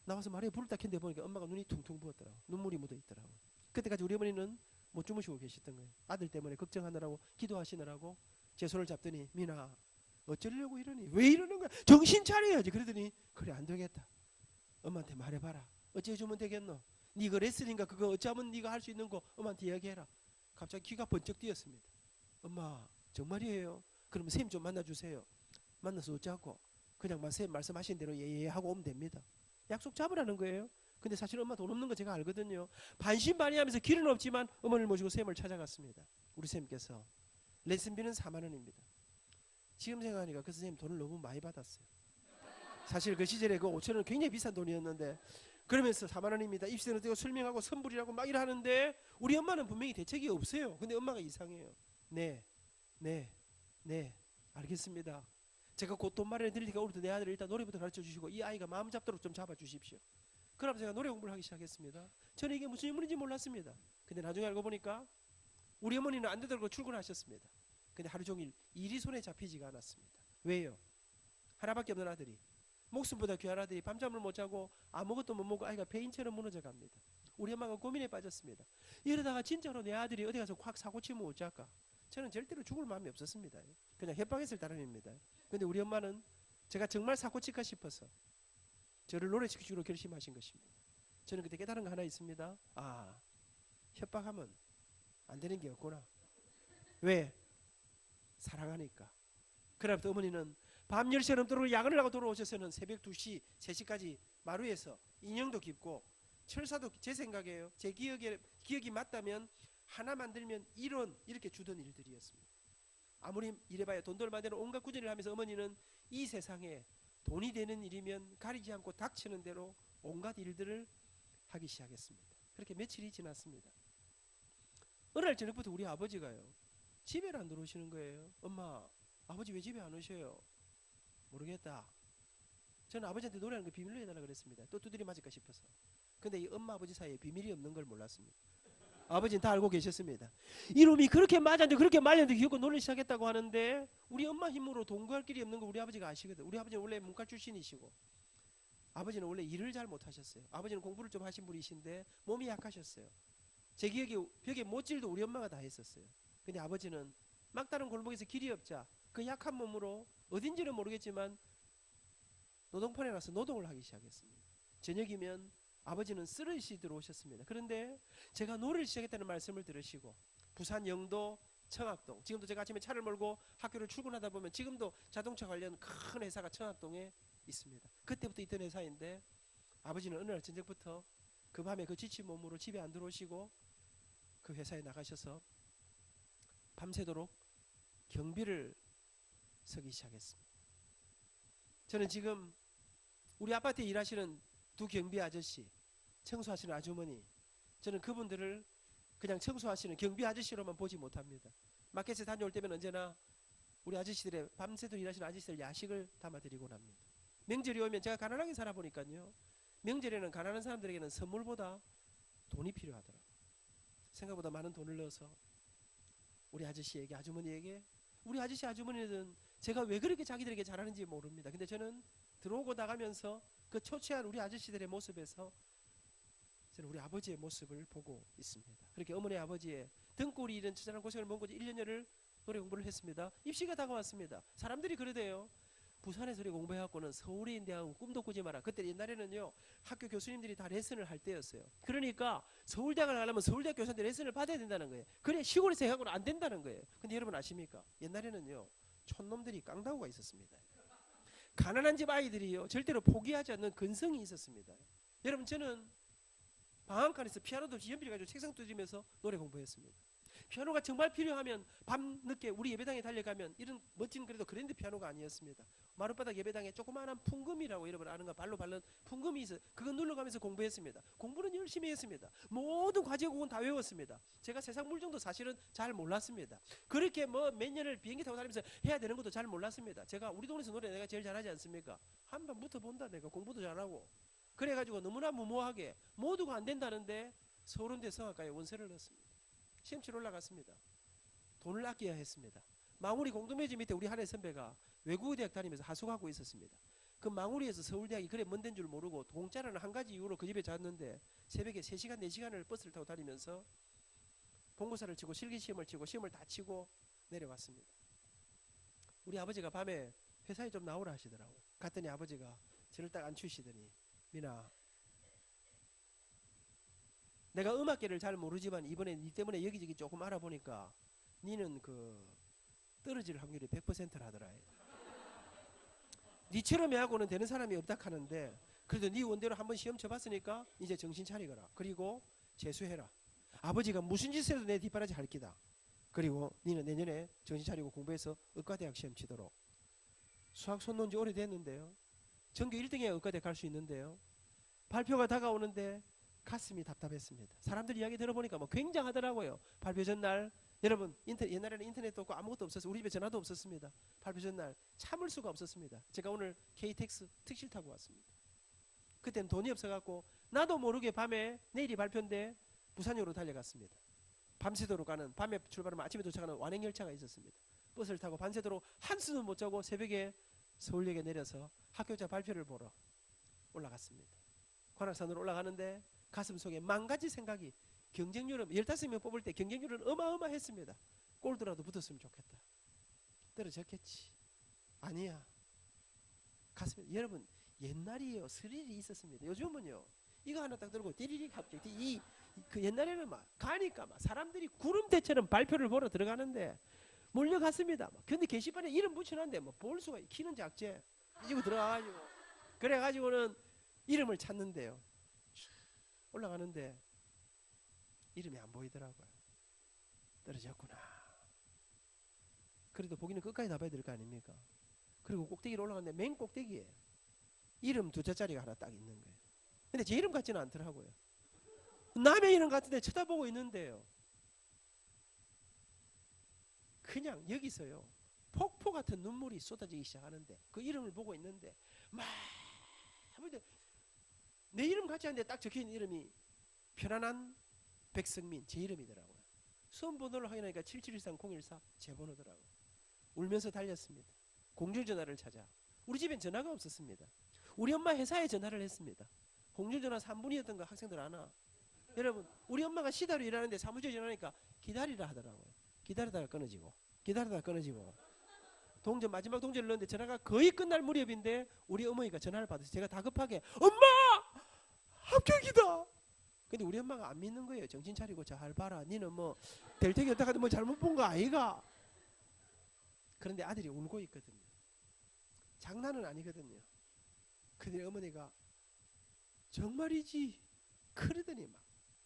나와서 말에 불을 딱 켰는데 보니까 엄마가 눈이 퉁퉁 부었더라고. 눈물이 묻어 있더라고. 그때까지 우리 어머니는 못 주무시고 계셨던 거예요. 아들 때문에 걱정하느라고 기도하시느라고 제 손을 잡더니 민아, 어쩌려고 이러니? 왜 이러는 거야? 정신 차려야지. 그러더니 그래 안 되겠다. 엄마한테 말해봐라. 어찌해주면 되겠노? 네가 레슨인가 그거 어찌하면 네가 할 수 있는 거 엄마한테 이야기해라. 갑자기 귀가 번쩍 뜨였습니다. 엄마 정말이에요? 그러면 쌤 좀 만나주세요. 만나서 어쩌고? 그냥 쌤 말씀하신 대로 예예 하고 오면 됩니다. 약속 잡으라는 거예요. 근데 사실 엄마 돈 없는 거 제가 알거든요. 반신반의하면서 길은 없지만 어머니를 모시고 쌤을 찾아갔습니다. 우리 쌤께서 레슨비는 4만 원입니다. 지금 생각하니까 그 선생님 돈을 너무 많이 받았어요. 사실 그 시절에 그 5천 원 굉장히 비싼 돈이었는데 그러면서 4만 원입니다. 입시는 떼고 설명하고 선불이라고 막 이러는데 우리 엄마는 분명히 대책이 없어요. 근데 엄마가 이상해요. 네, 네, 네, 알겠습니다. 제가 곧 돈 마련해 드리니까 오늘부터 내 아들을 일단 노래부터 가르쳐 주시고 이 아이가 마음 잡도록 좀 잡아 주십시오. 그럼 제가 노래 공부를 하기 시작했습니다. 저는 이게 무슨 인물인지 몰랐습니다. 근데 나중에 알고 보니까 우리 어머니는 안 되더라고 출근하셨습니다. 근데 하루 종일 일이 손에 잡히지가 않았습니다. 왜요? 하나밖에 없는 아들이 목숨보다 귀한 아들이 밤잠을 못 자고 아무것도 못 먹고 아이가 폐인처럼 무너져 갑니다. 우리 엄마가 고민에 빠졌습니다. 이러다가 진짜로 내 아들이 어디 가서 확 사고 치면 어쩔까? 저는 절대로 죽을 마음이 없었습니다. 그냥 협박했을 따름입니다. 근데 우리 엄마는 제가 정말 사고 칠까 싶어서 저를 노래시키기로 결심하신 것입니다. 저는 그때 깨달은 거 하나 있습니다. 아, 협박하면 안 되는 게 없구나. 왜? 사랑하니까. 그래부터 어머니는 밤 10시에 넘도록 야근을 하고 돌아오셔서는 새벽 2시, 3시까지 마루에서 인형도 깁고 철사도 제 생각이에요. 제 기억이 맞다면 하나 만들면 1원 이렇게 주던 일들이었습니다. 아무리 이래봐야 돈들 만드는 온갖 구전을 하면서 어머니는 이 세상에 돈이 되는 일이면 가리지 않고 닥치는 대로 온갖 일들을 하기 시작했습니다. 그렇게 며칠이 지났습니다. 어느 날 저녁부터 우리 아버지가요. 집에를 안 들어오시는 거예요. 엄마, 아버지 왜 집에 안 오셔요? 모르겠다. 저는 아버지한테 노래하는 거 비밀로 해달라 그랬습니다. 또 두드려 맞을까 싶어서. 근데 이 엄마 아버지 사이에 비밀이 없는 걸 몰랐습니다. 아버지는 다 알고 계셨습니다. 이놈이 그렇게 맞았는데 그렇게 말렸는데 기어코 놀리 시작했다고 하는데 우리 엄마 힘으로 동거할 길이 없는 거 우리 아버지가 아시거든. 우리 아버지는 원래 문과 출신이시고 아버지는 원래 일을 잘 못하셨어요. 아버지는 공부를 좀 하신 분이신데 몸이 약하셨어요. 제 기억에 벽에 못질도 우리 엄마가 다 했었어요. 근데 아버지는 막다른 골목에서 길이 없자 그 약한 몸으로 어딘지는 모르겠지만 노동판에 가서 노동을 하기 시작했습니다. 저녁이면 아버지는 쓰러시 들어오셨습니다. 그런데 제가 노래를 시작했다는 말씀을 들으시고 부산 영도 청학동, 지금도 제가 아침에 차를 몰고 학교를 출근하다 보면 지금도 자동차 관련 큰 회사가 청학동에 있습니다. 그때부터 있던 회사인데 아버지는 어느 날 저녁부터 그 밤에 그 지친 몸으로 집에 안 들어오시고 그 회사에 나가셔서 밤새도록 경비를 서기 시작했습니다. 저는 지금 우리 아파트에 일하시는 두 경비 아저씨, 청소하시는 아주머니, 저는 그분들을 그냥 청소하시는 경비 아저씨로만 보지 못합니다. 마켓에 다녀올 때면 언제나 우리 아저씨들의 밤새도록 일하시는 아저씨들 야식을 담아드리곤 합니다. 명절이 오면 제가 가난하게 살아보니까요. 명절에는 가난한 사람들에게는 선물보다 돈이 필요하더라고요. 생각보다 많은 돈을 넣어서 우리 아저씨에게, 아주머니에게, 우리 아저씨 아주머니는 제가 왜 그렇게 자기들에게 잘하는지 모릅니다. 근데 저는 들어오고 나가면서 그 초췌한 우리 아저씨들의 모습에서 저는 우리 아버지의 모습을 보고 있습니다. 그렇게 어머니 아버지의 등골이 잃은 처절한 고생을 먹고 1년여를 노래 공부를 했습니다. 입시가 다가왔습니다. 사람들이 그러대요. 부산에서 우리 공부해갖고는 서울에 있는데 꿈도 꾸지 마라. 그때 옛날에는요 학교 교수님들이 다 레슨을 할 때였어요. 그러니까 서울대학을 가려면 서울대학 교수한테 레슨을 받아야 된다는 거예요. 그래 시골에서 해갖고는 안 된다는 거예요. 근데 여러분 아십니까? 옛날에는요 촌놈들이 깡다구가 있었습니다. 가난한 집 아이들이요 절대로 포기하지 않는 근성이 있었습니다. 여러분 저는 방앗간에서 피아노도 없이 연필 가지고 책상 두드리면서 노래 공부했습니다. 피아노가 정말 필요하면 밤 늦게 우리 예배당에 달려가면 이런 멋진 그래도 그랜드 피아노가 아니었습니다. 마룻바닥 예배당에 조그마한 풍금이라고 여러분 아는가 발로 밟는 풍금이 있어요. 그거 눌러가면서 공부했습니다. 공부는 열심히 했습니다. 모든 과제곡은 다 외웠습니다. 제가 세상 물정도 사실은 잘 몰랐습니다. 그렇게 뭐 몇 년을 비행기 타고 다니면서 해야 되는 것도 잘 몰랐습니다. 제가 우리 동네에서 노래 내가 제일 잘하지 않습니까? 한번 붙어본다 내가 공부도 잘하고 그래가지고 너무나 무모하게 모두가 안 된다는데 서울대 성악과에 원서를 넣었습니다. 시험 치러 올라갔습니다. 돈을 아껴야 했습니다. 망우리 공동묘지 밑에 우리 한혜 선배가 외국어대학 다니면서 하숙하고 있었습니다. 그 망우리에서 서울대학이 그래 먼 데인 줄 모르고 공짜라는 한 가지 이유로 그 집에 잤는데 새벽에 3시간 4시간을 버스를 타고 다니면서 본고사를 치고 실기시험을 치고 시험을 다 치고 내려왔습니다. 우리 아버지가 밤에 회사에 좀 나오라 하시더라고요. 갔더니 아버지가 저를 딱 앉히시더니 민아, 내가 음악계를 잘 모르지만 이번에 니 때문에 여기저기 조금 알아보니까 니는 그 떨어질 확률이 100%라더라. 니처럼 하고는 되는 사람이 없다 하는데 그래도 니 원대로 한번 시험 쳐봤으니까 이제 정신 차리거라. 그리고 재수해라. 아버지가 무슨 짓을 해도 내 뒷바라지 할 기다. 그리고 니는 내년에 정신 차리고 공부해서 의과대학 시험 치도록. 수학 손 놓은 지 오래됐는데요. 전교 1등에 의과대 갈 수 있는데요. 발표가 다가오는데 가슴이 답답했습니다. 사람들 이야기 들어보니까 뭐 굉장하더라고요. 발표 전날 여러분 옛날에는 인터넷도 없고 아무것도 없었어요. 우리 집에 전화도 없었습니다. 발표 전날 참을 수가 없었습니다. 제가 오늘 KTX 특실 타고 왔습니다. 그때는 돈이 없어갖고 나도 모르게 밤에 내일이 발표인데 부산역으로 달려갔습니다. 밤새도록 가는 밤에 출발하면 아침에 도착하는 완행열차가 있었습니다. 버스를 타고 밤새도록 한숨도 못 자고 새벽에 서울역에 내려서 학교자 발표를 보러 올라갔습니다. 관악산으로 올라가는데 가슴 속에 만 가지 생각이 경쟁률은 15명 뽑을 때 경쟁률은 어마어마했습니다. 골드라도 붙었으면 좋겠다. 떨어졌겠지. 아니야. 가슴에 여러분 옛날이요 스릴이 있었습니다. 요즘은요 이거 하나 딱 들고 띠리리 갑자기 그 옛날에는 막 가니까 막 사람들이 구름대처럼 발표를 보러 들어가는데 몰려갔습니다. 근데 게시판에 이름 붙여놨는데 뭐 볼 수가 키는 작제 이거 들어가가지고 그래가지고는 이름을 찾는데요. 올라가는데 이름이 안 보이더라고요. 떨어졌구나. 그래도 보기는 끝까지 다 봐야 될 거 아닙니까? 그리고 꼭대기로 올라갔는데 맨 꼭대기에 이름 2자짜리가 하나 딱 있는 거예요. 근데 제 이름 같지는 않더라고요. 남의 이름 같은데 쳐다보고 있는데요. 그냥 여기서요. 폭포 같은 눈물이 쏟아지기 시작하는데 그 이름을 보고 있는데 막 내 이름 같지 않은데 딱 적혀있는 이름이 편안한 백성민 제 이름이더라고요. 수험번호를 확인하니까 7713-014 제 번호더라고요. 울면서 달렸습니다. 공중전화를 찾아. 우리 집엔 전화가 없었습니다. 우리 엄마 회사에 전화를 했습니다. 공중전화 3분이었던 거 학생들 아나? 여러분 우리 엄마가 시다로 일하는데 사무실에 전화하니까 기다리라 하더라고요. 기다리다가 끊어지고 기다리다가 끊어지고 동전 마지막 동전을 넣었는데 전화가 거의 끝날 무렵인데 우리 어머니가 전화를 받아서 제가 다급하게 엄마! 합격이다! 근데 우리 엄마가 안 믿는 거예요. 정신 차리고 잘 봐라. 니는 뭐 될 테기 없다 하도 뭐 잘못 본 거 아이가? 그런데 아들이 울고 있거든요. 장난은 아니거든요. 근데 어머니가 정말이지? 그러더니 막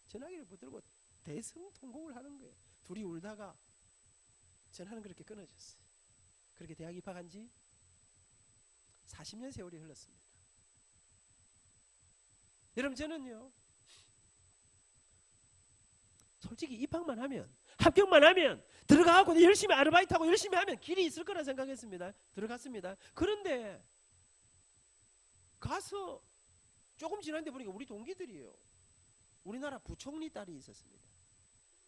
전화기를 붙들고 대성통곡을 하는 거예요. 둘이 울다가 전화는 그렇게 끊어졌어요. 그렇게 대학 입학한 지 40년 세월이 흘렀습니다. 여러분 저는요 솔직히 입학만 하면 합격만 하면 들어가고 열심히 아르바이트하고 열심히 하면 길이 있을 거라 생각했습니다. 들어갔습니다. 그런데 가서 조금 지났는데 보니까 우리 동기들이에요. 우리나라 부총리 딸이 있었습니다.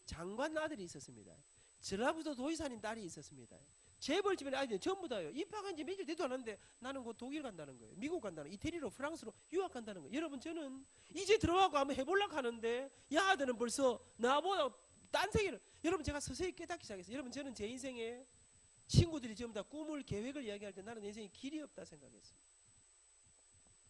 장관 아들이 있었습니다. 전라북도 도의사님 딸이 있었습니다. 재벌집의 아이들 전부 다요. 입학한 지 며칠 되도 않았는데 나는 곧 독일 간다는 거예요. 미국 간다는 거예요. 이태리로 프랑스로 유학 간다는 거예요. 여러분 저는 이제 들어가고 한번 해보려고 하는데 야 아들은 벌써 나보다 딴 세계를 여러분 제가 서서히 깨닫기 시작했어요. 여러분 저는 제 인생에 친구들이 전부 다 꿈을 계획을 이야기할 때 나는 인생에 길이 없다 생각했어요.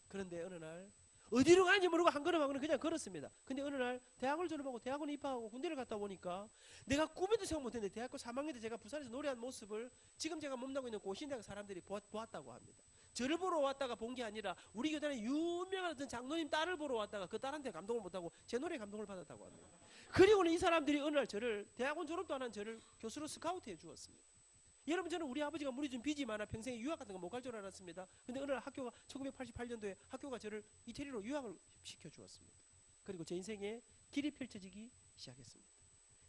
그런데 어느 날 어디로 가는지 모르고 한 걸음하고는 그냥 걸었습니다. 근데 어느 날 대학을 졸업하고 대학원에 입학하고 군대를 갔다 보니까 내가 꿈에도 생각 못했는데 대학교 3학년 때 제가 부산에서 노래한 모습을 지금 제가 몸담고 있는 고신대학 사람들이 보았다고 합니다. 저를 보러 왔다가 본 게 아니라 우리 교단의 유명한 어떤 장로님 딸을 보러 왔다가 그 딸한테 감동을 못하고 제 노래에 감동을 받았다고 합니다. 그리고는 이 사람들이 어느 날 저를 대학원 졸업도 안 한 저를 교수로 스카우트해 주었습니다. 여러분 저는 우리 아버지가 물이 준 빚이 많아 평생에 유학 같은 거 못 갈 줄 알았습니다. 근데 어느 날 학교가 1988년도에 학교가 저를 이태리로 유학을 시켜주었습니다. 그리고 제 인생에 길이 펼쳐지기 시작했습니다.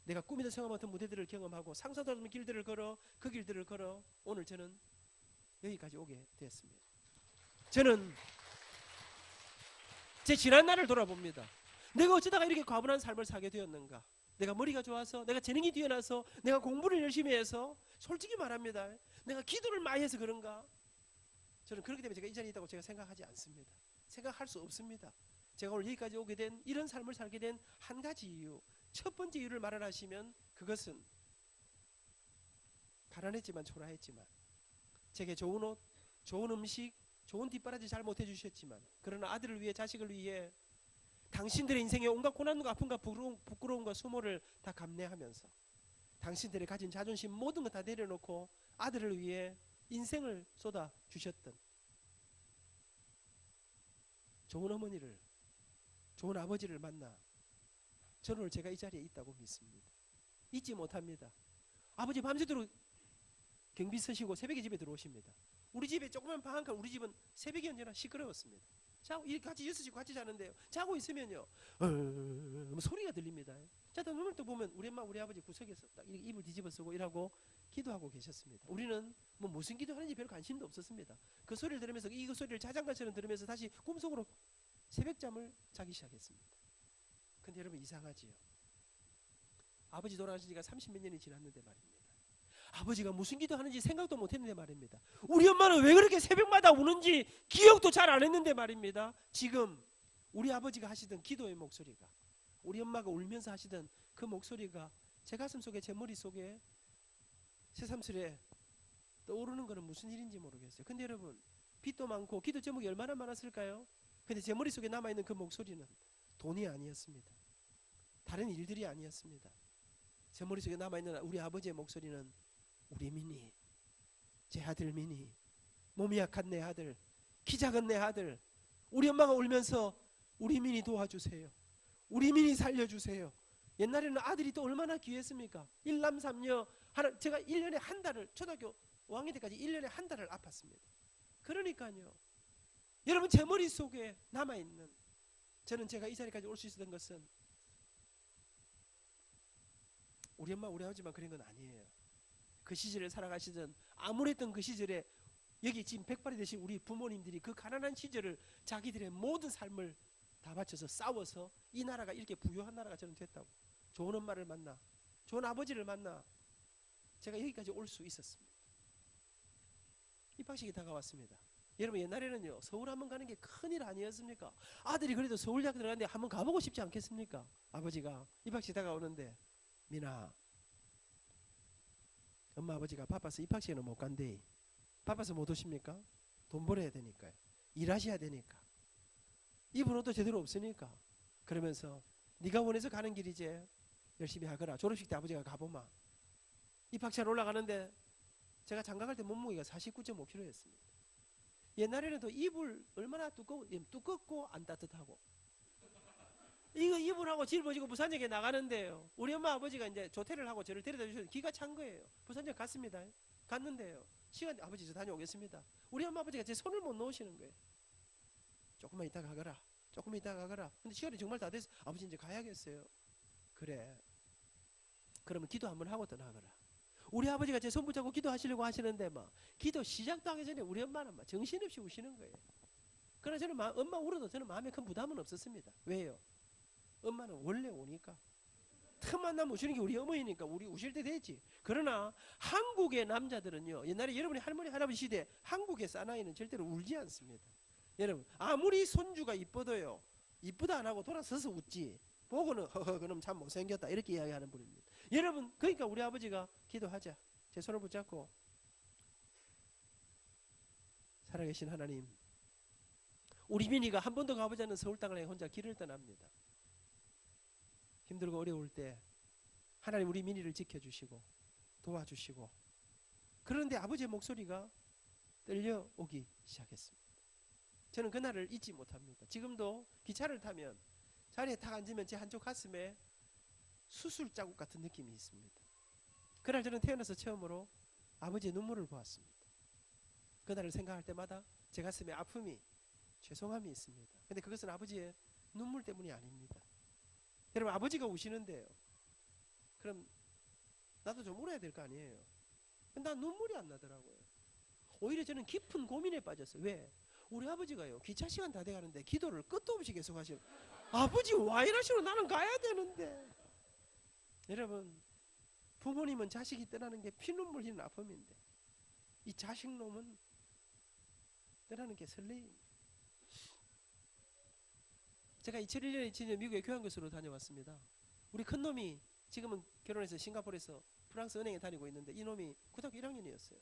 내가 꿈에도 생각 못한 무대들을 경험하고 상상도 없는 길들을 걸어 그 길들을 걸어 오늘 저는 여기까지 오게 되었습니다. 저는 제 지난 날을 돌아봅니다. 내가 어쩌다가 이렇게 과분한 삶을 살게 되었는가? 내가 머리가 좋아서, 내가 재능이 뛰어나서, 내가 공부를 열심히 해서, 솔직히 말합니다. 내가 기도를 많이 해서 그런가? 저는 그렇기 때문에 제가 이 자리에 있다고 제가 생각하지 않습니다. 생각할 수 없습니다. 제가 오늘 여기까지 오게 된, 이런 삶을 살게 된 한 가지 이유, 첫 번째 이유를 말을 하시면 그것은 가난했지만 초라했지만 제게 좋은 옷, 좋은 음식, 좋은 뒷바라지 잘 못해 주셨지만 그러나 아들을 위해 자식을 위해 당신들의 인생에 온갖 고난과 아픔과 부끄러움과 수모를 다 감내하면서 당신들이 가진 자존심 모든 거 다 내려놓고 아들을 위해 인생을 쏟아 주셨던 좋은 어머니를, 좋은 아버지를 만나 저는 오늘 제가 이 자리에 있다고 믿습니다. 잊지 못합니다. 아버지 밤새도록 경비 서시고 새벽에 집에 들어오십니다. 우리 집에 조그만 방 한 칸, 우리 집은 새벽에 언제나 시끄러웠습니다. 자고 같이 6시 같이 자는데요. 자고 있으면요, 소리가 들립니다. 자다 눈을 또 보면 우리 엄마 우리 아버지 구석에서 딱 이렇게 이불 뒤집어 쓰고 일하고 기도하고 계셨습니다. 우리는 뭐 무슨 기도하는지 별 관심도 없었습니다. 그 소리를 들으면서 이 소리를 자장가처럼 들으면서 다시 꿈속으로 새벽잠을 자기 시작했습니다. 근데 여러분 이상하지요. 아버지 돌아가신 지가 30몇 년이 지났는데 말입니다. 아버지가 무슨 기도하는지 생각도 못했는데 말입니다. 우리 엄마는 왜 그렇게 새벽마다 우는지 기억도 잘 안 했는데 말입니다. 지금 우리 아버지가 하시던 기도의 목소리가, 우리 엄마가 울면서 하시던 그 목소리가 제 가슴 속에, 제 머릿속에 새삼스레 떠오르는 것은 무슨 일인지 모르겠어요. 근데 여러분, 빚도 많고 기도 제목이 얼마나 많았을까요? 근데 제 머릿속에 남아있는 그 목소리는 돈이 아니었습니다. 다른 일들이 아니었습니다. 제 머릿속에 남아있는 우리 아버지의 목소리는 우리 민희, 제 아들 민희, 몸이 약한 내 아들, 키 작은 내 아들, 우리 엄마가 울면서 우리 민희 도와주세요, 우리 민희 살려주세요. 옛날에는 아들이 또 얼마나 귀했습니까? 일남삼녀 하나, 제가 1년에 한 달을, 초등학교 5학년 때까지 1년에 한 달을 아팠습니다. 그러니까요, 여러분 제 머릿속에 남아있는, 저는 제가 이 자리까지 올 수 있었던 것은 우리 엄마 우리 아버지만 그런 건 아니에요. 그 시절을 살아가시던 암울했던 그 시절에 여기 지금 백발이 되신 우리 부모님들이 그 가난한 시절을 자기들의 모든 삶을 다 바쳐서 싸워서 이 나라가 이렇게 부유한 나라가 저는 됐다고. 좋은 엄마를 만나, 좋은 아버지를 만나 제가 여기까지 올 수 있었습니다. 입학식이 다가왔습니다. 여러분 옛날에는요, 서울 한번 가는 게 큰일 아니었습니까? 아들이 그래도 서울대학 들어갔는데 한번 가보고 싶지 않겠습니까? 아버지가 입학식 다가오는데, 민아, 엄마 아버지가 바빠서 입학식에는 못 간대. 바빠서 못 오십니까? 돈 벌어야 되니까요. 일하셔야 되니까. 입은 옷도 제대로 없으니까. 그러면서 네가 원해서 가는 길이지, 열심히 하거라. 졸업식 때 아버지가 가보마. 입학차로 올라가는데 제가 장가갈 때 몸무게가 49.5kg였습니다. 옛날에는 또 이불 얼마나 두껍고 안 따뜻하고, 이거 이불하고 짊어지고 부산역에 나가는데요, 우리 엄마 아버지가 이제 조퇴를 하고 저를 데려다 주셔서 기가 찬 거예요. 부산역 갔습니다. 갔는데요, 시간, 아버지 저 다녀오겠습니다. 우리 엄마 아버지가 제 손을 못 놓으시는 거예요. 조금만 이따 가거라, 조금만 이따 가거라. 근데 시간이 정말 다 됐어. 아버지 이제 가야겠어요. 그래, 그러면 기도 한번 하고 떠나거라. 우리 아버지가 제 손 붙잡고 기도하시려고 하시는데 막 기도 시작도 하기 전에 우리 엄마는 막 정신없이 우시는 거예요. 그러나 저는 엄마 울어도 저는 마음에 큰 부담은 없었습니다. 왜요? 엄마는 원래 오니까. 틈만 나면 우시는 게 우리 어머니니까 우리 우실 때 되지. 그러나 한국의 남자들은요, 옛날에 여러분이 할머니 할아버지 시대 한국의 사나이는 절대로 울지 않습니다. 여러분 아무리 손주가 이뻐도요, 이쁘다 안 하고 돌아서서 웃지, 보고는 허허 그놈 참 못생겼다 이렇게 이야기하는 분입니다. 여러분 그러니까 우리 아버지가 기도하자, 제 손을 붙잡고, 살아계신 하나님, 우리 민희가 한 번도 가보지 않은 서울 땅을 향해 혼자 길을 떠납니다. 힘들고 어려울 때 하나님 우리 민희를 지켜주시고 도와주시고, 그런데 아버지의 목소리가 떨려오기 시작했습니다. 저는 그날을 잊지 못합니다. 지금도 기차를 타면 자리에 탁 앉으면 제 한쪽 가슴에 수술 자국 같은 느낌이 있습니다. 그날 저는 태어나서 처음으로 아버지의 눈물을 보았습니다. 그날을 생각할 때마다 제 가슴에 아픔이, 죄송함이 있습니다. 근데 그것은 아버지의 눈물 때문이 아닙니다. 여러분 아버지가 우시는데요, 그럼 나도 좀 울어야 될 거 아니에요. 근데 난 눈물이 안 나더라고요. 오히려 저는 깊은 고민에 빠졌어요. 왜? 우리 아버지가요, 기차 시간 다 돼가는데 기도를 끝도 없이 계속 하시는, 아버지 와 이러시고 나는 가야 되는데. 여러분 부모님은 자식이 떠나는 게 피눈물 흘리는 아픔인데 이 자식놈은 떠나는 게 설레입니다. 제가 2001년에 2002년 미국에 교환교수로 다녀왔습니다. 우리 큰놈이 지금은 결혼해서 싱가포르에서 프랑스 은행에 다니고 있는데, 이놈이 고등학교 1학년이었어요.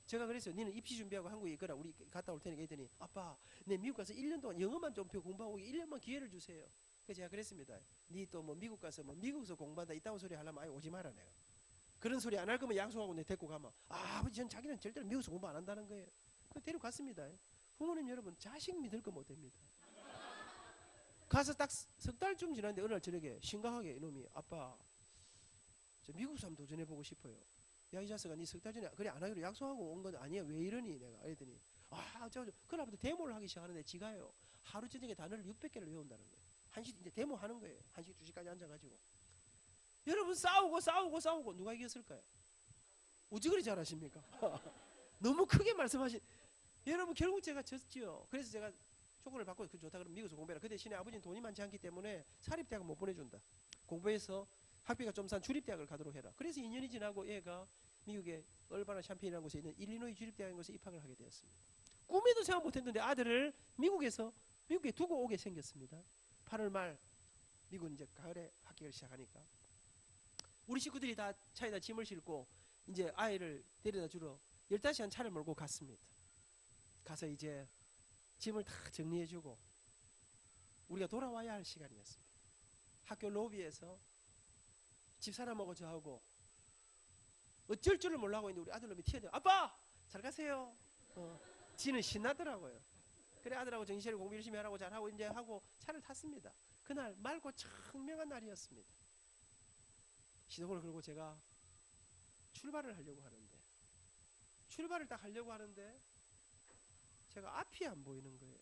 제가 그랬어요. 니는 입시 준비하고 한국에 있거라. 우리 갔다 올 테니까. 했더니 아빠 내 미국 가서 1년 동안 영어만 좀 배워 공부하고 1년만 기회를 주세요. 그래서 제가 그랬습니다. 니 또 뭐 미국 가서 뭐 미국에서 공부한다 이따운 소리 하려면 아예 오지 마라 내가. 그런 소리 안 할 거면 약속하고 내 데리고 가면 아버지 전 자기는 절대로 미국에서 공부 안 한다는 거예요. 그 데려갔습니다. 부모님 여러분 자식 믿을 거 못 됩니다. 가서 딱 석 달쯤 지났는데 어느 날 저녁에 심각하게 이놈이 아빠 저 미국에서 한번 도전해보고 싶어요. 야 이 자식아 니 석 달 전에 그래 안 하기로 약속하고 온 건 아니야 왜 이러니 내가 그랬더니 그날부터 데모를 하기 시작하는데 지가요 하루 저녁에 단어를 600개를 외운다는 거예요. 한시 이제 데모 하는 거예요. 1시 2시까지 앉아가지고 여러분 싸우고 누가 이겼을까요? 어찌 그리 잘하십니까? 너무 크게 말씀하신 여러분 결국 제가 졌지요. 그래서 제가 조건을 받고 그 좋다 그러면 미국에서 공부해라. 그 대신에 아버지는 돈이 많지 않기 때문에 사립대학을 못 보내준다. 공부해서 학비가 좀 싼 주립대학을 가도록 해라. 그래서 2년이 지나고 얘가 미국의 얼바나 샴페인이라는 곳에 있는 일리노이 주립대학인 곳에 입학을 하게 되었습니다. 꿈에도 생각 못했는데 아들을 미국에 두고 오게 생겼습니다. 8월 말 미국 이제 가을에 학기를 시작하니까 우리 식구들이 다 차에다 짐을 싣고 이제 아이를 데려다 주러 15시간 차를 몰고 갔습니다. 가서 이제 짐을 다 정리해주고 우리가 돌아와야 할 시간이었습니다. 학교 로비에서 집사람하고 저하고 어쩔 줄을 몰라고 있는데 우리 아들놈이 튀어내요. 아빠! 잘 가세요. 지는 신나더라고요. 그래 아들하고 정신차리고 공부 열심히 하라고 잘하고 이제 하고 차를 탔습니다. 그날 맑고 청명한 날이었습니다. 시동을 걸고 제가 출발을 하려고 하는데 출발을 딱 하려고 하는데 제가 앞이 안 보이는 거예요.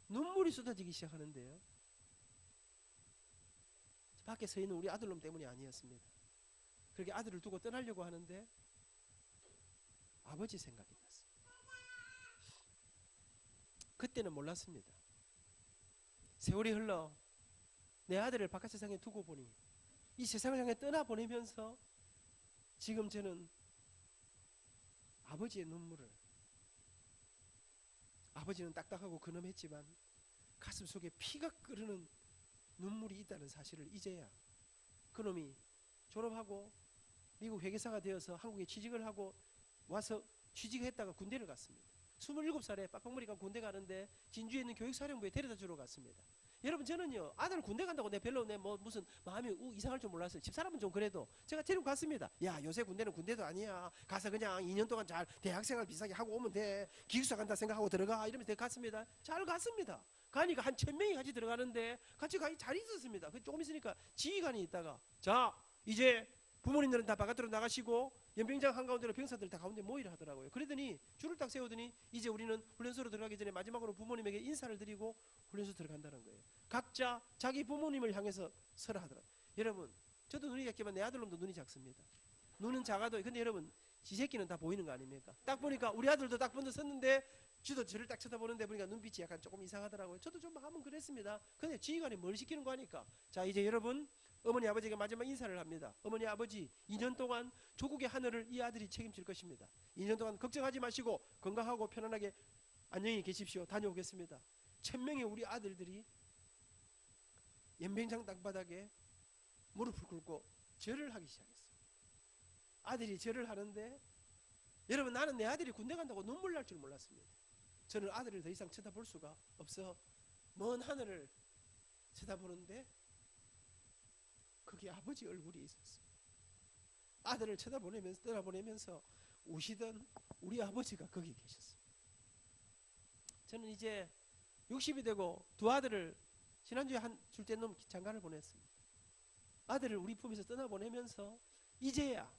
눈물이 쏟아지기 시작하는데요. 밖에 서 있는 우리 아들놈 때문이 아니었습니다. 그렇게 아들을 두고 떠나려고 하는데 아버지 생각이 났어요. 그때는 몰랐습니다. 세월이 흘러 내 아들을 바깥 세상에 두고 보니 이 세상을 향해 떠나보내면서 지금 저는 아버지의 눈물을 아버지는 딱딱하고 근엄했지만 가슴 속에 피가 끓는 눈물이 있다는 사실을 이제야 그놈이 졸업하고 미국 회계사가 되어서 한국에 취직을 하고 와서 취직했다가 군대를 갔습니다. 27살에 빡빡머리가 군대 가는데 진주에 있는 교육사령부에 데려다 주러 갔습니다. 여러분 저는요 아들 군대 간다고 내 별로 내 뭐 무슨 마음이 이상할 줄 몰랐어요. 집사람은 좀 그래도 제가 데리고 갔습니다. 야 요새 군대는 군대도 아니야. 가서 그냥 2년 동안 잘 대학생활 비슷하게 하고 오면 돼. 기숙사 간다 생각하고 들어가 이러면서 갔습니다. 잘 갔습니다. 가니까 한 1000명이 같이 들어가는데 같이 가기 잘 있었습니다. 조금 있으니까 지휘관이 있다가 자 이제 부모님들은 다 바깥으로 나가시고 연병장 한가운데로 병사들 다 가운데 모이라 하더라고요. 그러더니 줄을 딱 세우더니 이제 우리는 훈련소로 들어가기 전에 마지막으로 부모님에게 인사를 드리고 훈련소 들어간다는 거예요. 각자 자기 부모님을 향해서 서라 하더라고요. 여러분 저도 눈이 작지만 내 아들놈도 눈이 작습니다. 눈은 작아도 근데 여러분 지 새끼는 다 보이는 거 아닙니까? 딱 보니까 우리 아들도 딱 먼저 섰는데 지도 저를 딱 쳐다보는데 보니까 눈빛이 약간 조금 이상하더라고요. 저도 좀 마음은 그랬습니다. 근데 지휘관이 뭘 시키는 거 하니까 자 이제 여러분 어머니 아버지에게 마지막 인사를 합니다. 어머니 아버지 2년 동안 조국의 하늘을 이 아들이 책임질 것입니다. 2년 동안 걱정하지 마시고 건강하고 편안하게 안녕히 계십시오. 다녀오겠습니다. 1000명의 우리 아들들이 연병장 땅바닥에 무릎을 꿇고 절을 하기 시작했어요. 아들이 절을 하는데 여러분 나는 내 아들이 군대 간다고 눈물 날 줄 몰랐습니다. 저는 아들을 더 이상 쳐다볼 수가 없어 먼 하늘을 쳐다보는데 거기 아버지 얼굴이 있었어요. 아들을 떠나보내면서 우시던 우리 아버지가 거기 계셨어요. 저는 이제 60이 되고 두 아들을 지난주에 한 둘째 놈 장가를 보냈습니다. 아들을 우리 품에서 떠나보내면서 이제야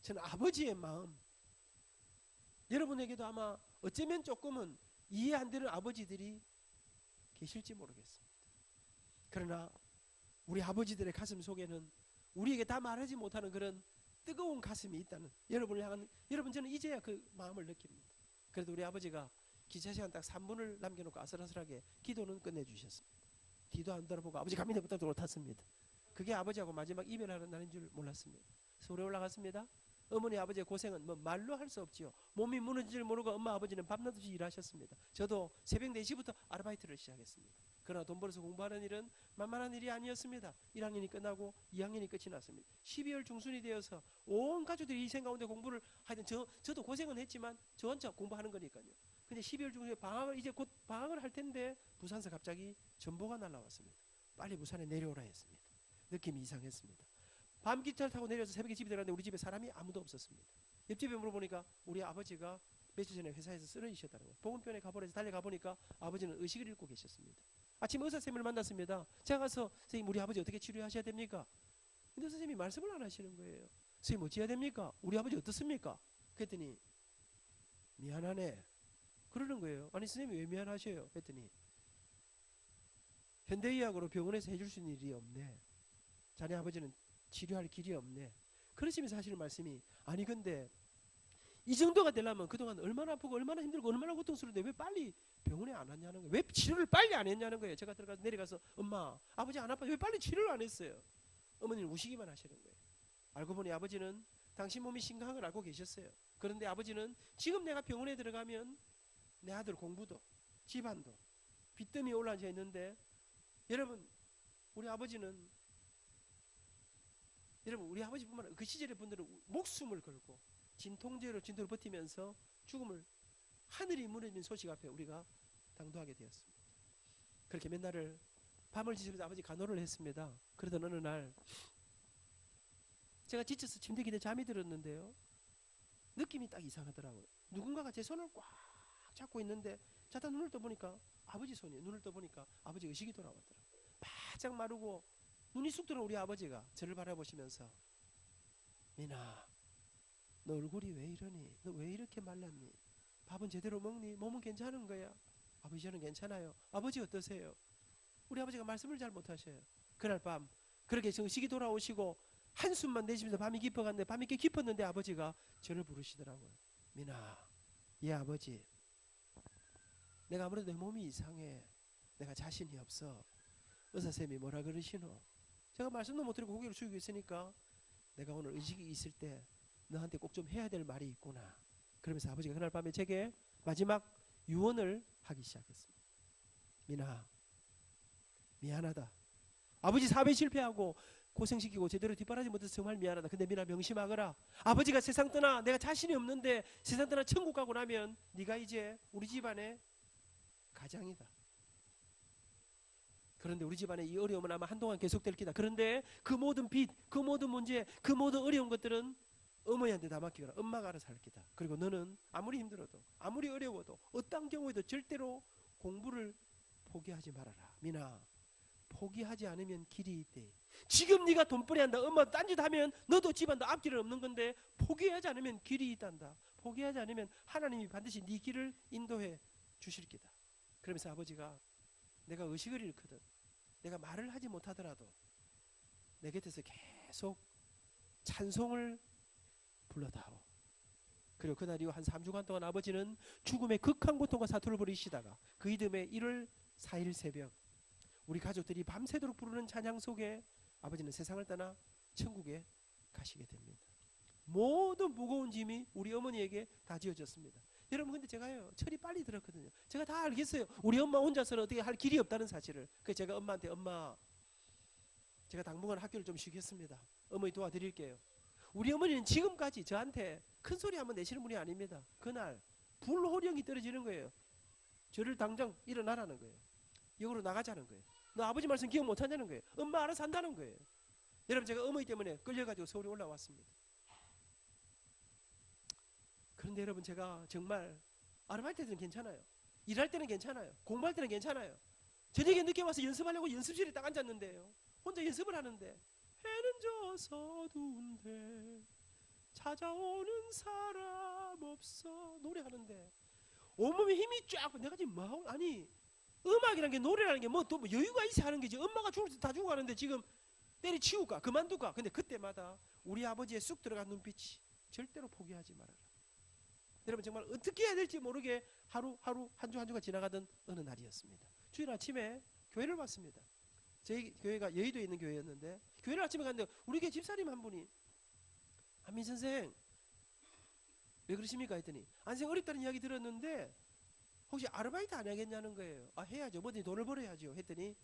저는 아버지의 마음 여러분에게도 아마 어쩌면 조금은 이해 안 되는 아버지들이 계실지 모르겠습니다. 그러나 우리 아버지들의 가슴 속에는 우리에게 다 말하지 못하는 그런 뜨거운 가슴이 있다는 여러분을 향한 여러분 저는 이제야 그 마음을 느낍니다. 그래도 우리 아버지가 기차시간 딱 3분을 남겨놓고 아슬아슬하게 기도는 끝내주셨습니다. 뒤도 안 돌아보고 아버지 갑니다 부터 돌아탔습니다. 그게 아버지하고 마지막 이별하는 날인 줄 몰랐습니다. 서울에 올라갔습니다. 어머니 아버지의 고생은 뭐 말로 할 수 없지요. 몸이 무너질 줄 모르고 엄마 아버지는 밤낮없이 일하셨습니다. 저도 새벽 4시부터 아르바이트를 시작했습니다. 그러나 돈 벌어서 공부하는 일은 만만한 일이 아니었습니다. 1학년이 끝나고 2학년이 끝이 났습니다. 12월 중순이 되어서 온 가족들이 희생 가운데 공부를 하여튼 저도 고생은 했지만 저 혼자 공부하는 거니까요. 근데 12월 중순에 방학을 이제 곧 방학을 할 텐데 부산서 갑자기 전보가 날라왔습니다. 빨리 부산에 내려오라 했습니다. 느낌이 이상했습니다. 밤 기차를 타고 내려서 새벽에 집에 들어갔는데 우리 집에 사람이 아무도 없었습니다. 옆집에 물어보니까 우리 아버지가 며칠 전에 회사에서 쓰러지셨다는 거예요. 보건병원에 가보라 해서 달려가 보니까 아버지는 의식을 잃고 계셨습니다. 아침에 의사 선생님을 만났습니다. 제가 가서 선생님 우리 아버지 어떻게 치료하셔야 됩니까? 근데 선생님이 말씀을 안 하시는 거예요. 선생님 어찌 해야 됩니까? 우리 아버지 어떻습니까? 그랬더니 미안하네 그러는 거예요. 아니 선생님이 왜 미안하셔요? 그랬더니 현대의학으로 병원에서 해줄 수 있는 일이 없네. 자네 아버지는 치료할 길이 없네. 그러시면서 하시는 말씀이 아니 근데 이 정도가 되려면 그동안 얼마나 아프고 얼마나 힘들고 얼마나 고통스러운데 왜 빨리 병원에 안 왔냐는 거예요. 왜 치료를 빨리 안 했냐는 거예요. 제가 들어가서 내려가서 엄마 아버지 안 아파요. 왜 빨리 치료를 안 했어요. 어머니는 우시기만 하시는 거예요. 알고 보니 아버지는 당신 몸이 심각한 걸 알고 계셨어요. 그런데 아버지는 지금 내가 병원에 들어가면 내 아들 공부도 집안도 빚더미 올라앉아 있는데 여러분 우리 아버지는 여러분 우리 아버지뿐만 아니라 그 시절의 분들은 목숨을 걸고 진통제로 버티면서 죽음을 하늘이 무너진 소식 앞에 우리가 당도하게 되었습니다. 그렇게 맨날을 밤을 지새면서 아버지 간호를 했습니다. 그러던 어느 날 제가 지쳐서 침대 기대 잠이 들었는데요. 느낌이 딱 이상하더라고요. 누군가가 제 손을 꽉 잡고 있는데 자다 눈을 떠보니까 아버지 손이에요. 눈을 떠보니까 아버지 의식이 돌아왔더라고요. 바짝 마르고 눈이 쑥 들어온 우리 아버지가 저를 바라보시면서 민아 너 얼굴이 왜 이러니? 너 왜 이렇게 말랐니? 밥은 제대로 먹니? 몸은 괜찮은 거야? 아버지 저는 괜찮아요. 아버지 어떠세요? 우리 아버지가 말씀을 잘 못하셔요. 그날 밤 그렇게 정식이 돌아오시고 한숨만 내쉬면서 밤이 깊어갔는데 밤이 꽤 깊었는데 아버지가 저를 부르시더라고요. 민아 예 아버지 내가 아무래도 내 몸이 이상해. 내가 자신이 없어. 의사쌤이 뭐라 그러시노? 제가 말씀도 못 드리고 고개를 숙이고 있으니까 내가 오늘 의식이 있을 때 너한테 꼭 좀 해야 될 말이 있구나. 그러면서 아버지가 그날 밤에 제게 마지막 유언을 하기 시작했습니다. 민아 미안하다. 아버지 사업에 실패하고 고생시키고 제대로 뒷바라지 못해서 정말 미안하다. 근데 민아 명심하거라. 아버지가 세상 떠나 내가 자신이 없는데 세상 떠나 천국 가고 나면 네가 이제 우리 집안의 가장이다. 그런데 우리 집안의 이 어려움은 아마 한동안 계속될 기다. 그런데 그 모든 빚, 그 모든 문제, 그 모든 어려운 것들은 어머니한테 다 맡기거라. 엄마가 알아서 할 기다. 그리고 너는 아무리 힘들어도 아무리 어려워도 어떤 경우에도 절대로 공부를 포기하지 말아라. 민아 포기하지 않으면 길이 있대. 지금 네가 돈벌이 한다. 엄마 딴짓 하면 너도 집안도 앞길은 없는 건데 포기하지 않으면 길이 있단다. 포기하지 않으면 하나님이 반드시 네 길을 인도해 주실 기다. 그러면서 아버지가 내가 의식을 잃거든 내가 말을 하지 못하더라도 내 곁에서 계속 찬송을 불러다오. 그리고 그날 이후 한 3주간 동안 아버지는 죽음의 극한 고통과 사투를 벌이시다가 그 이듬해 1월 4일 새벽 우리 가족들이 밤새도록 부르는 찬양 속에 아버지는 세상을 떠나 천국에 가시게 됩니다. 모든 무거운 짐이 우리 어머니에게 다 지어졌습니다. 여러분 근데 제가요 철이 빨리 들었거든요. 제가 다 알겠어요. 우리 엄마 혼자서는 어떻게 할 길이 없다는 사실을. 그래서 제가 엄마한테 엄마 제가 당분간 학교를 좀 쉬겠습니다. 어머니 도와드릴게요. 우리 어머니는 지금까지 저한테 큰 소리 한번 내시는 분이 아닙니다. 그날 불호령이 떨어지는 거예요. 저를 당장 일어나라는 거예요. 역으로 나가자는 거예요. 너 아버지 말씀 기억 못하냐는 거예요. 엄마 알아서 한다는 거예요. 여러분 제가 어머니 때문에 끌려가지고 서울에 올라왔습니다. 그런데 여러분 제가 정말 아르바이트 때는 괜찮아요. 일할 때는 괜찮아요. 공부할 때는 괜찮아요. 저녁에 늦게 와서 연습하려고 연습실에 딱 앉았는데요. 혼자 연습을 하는데 해는 져서 어두운데 찾아오는 사람 없어 노래하는데 온몸에 힘이 쫙 내가 지금 뭐 아니 음악이라는 게 노래라는 게 뭐 또 여유가 있어 하는 게지 엄마가 죽을 때 다 죽어가는데 지금 때려치울까 그만둘까. 근데 그때마다 우리 아버지의 쑥 들어간 눈빛이 절대로 포기하지 말아라. 여러분 정말 어떻게 해야 될지 모르게 하루 한 주 한 주가 지나가던 어느 날이었습니다. 주일 아침에 교회를 왔습니다. 저희 교회가 여의도에 있는 교회였는데 교회를 아침에 갔는데 우리 교회 집사님 한 분이 한민 선생 왜 그러십니까 했더니 안생 어렵다는 이야기 들었는데 혹시 아르바이트 안 하겠냐는 거예요. 아, 해야죠. 뭐든지 돈을 벌어야죠. 했더니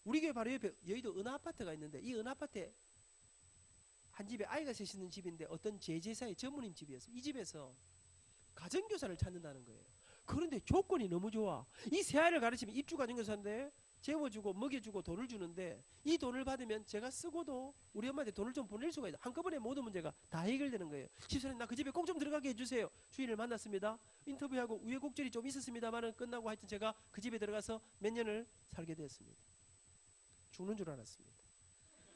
우리 교회 바로 옆에 여의도 은하아파트가 있는데 이 은하아파트에 한 집에 아이가 셋있는 집인데 어떤 제제사의 전무님 집이었어요. 이 집에서 가정교사를 찾는다는 거예요. 그런데 조건이 너무 좋아. 이 세 아이를 가르치면 입주 가정교사인데 재워주고 먹여주고 돈을 주는데 이 돈을 받으면 제가 쓰고도 우리 엄마한테 돈을 좀 보낼 수가 있어요. 한꺼번에 모든 문제가 다 해결되는 거예요. 집사님 나 그 집에 꼭 좀 들어가게 해주세요. 주인을 만났습니다. 인터뷰하고 우여곡절이 좀 있었습니다만은 끝나고 하여튼 제가 그 집에 들어가서 몇 년을 살게 되었습니다. 죽는 줄 알았습니다.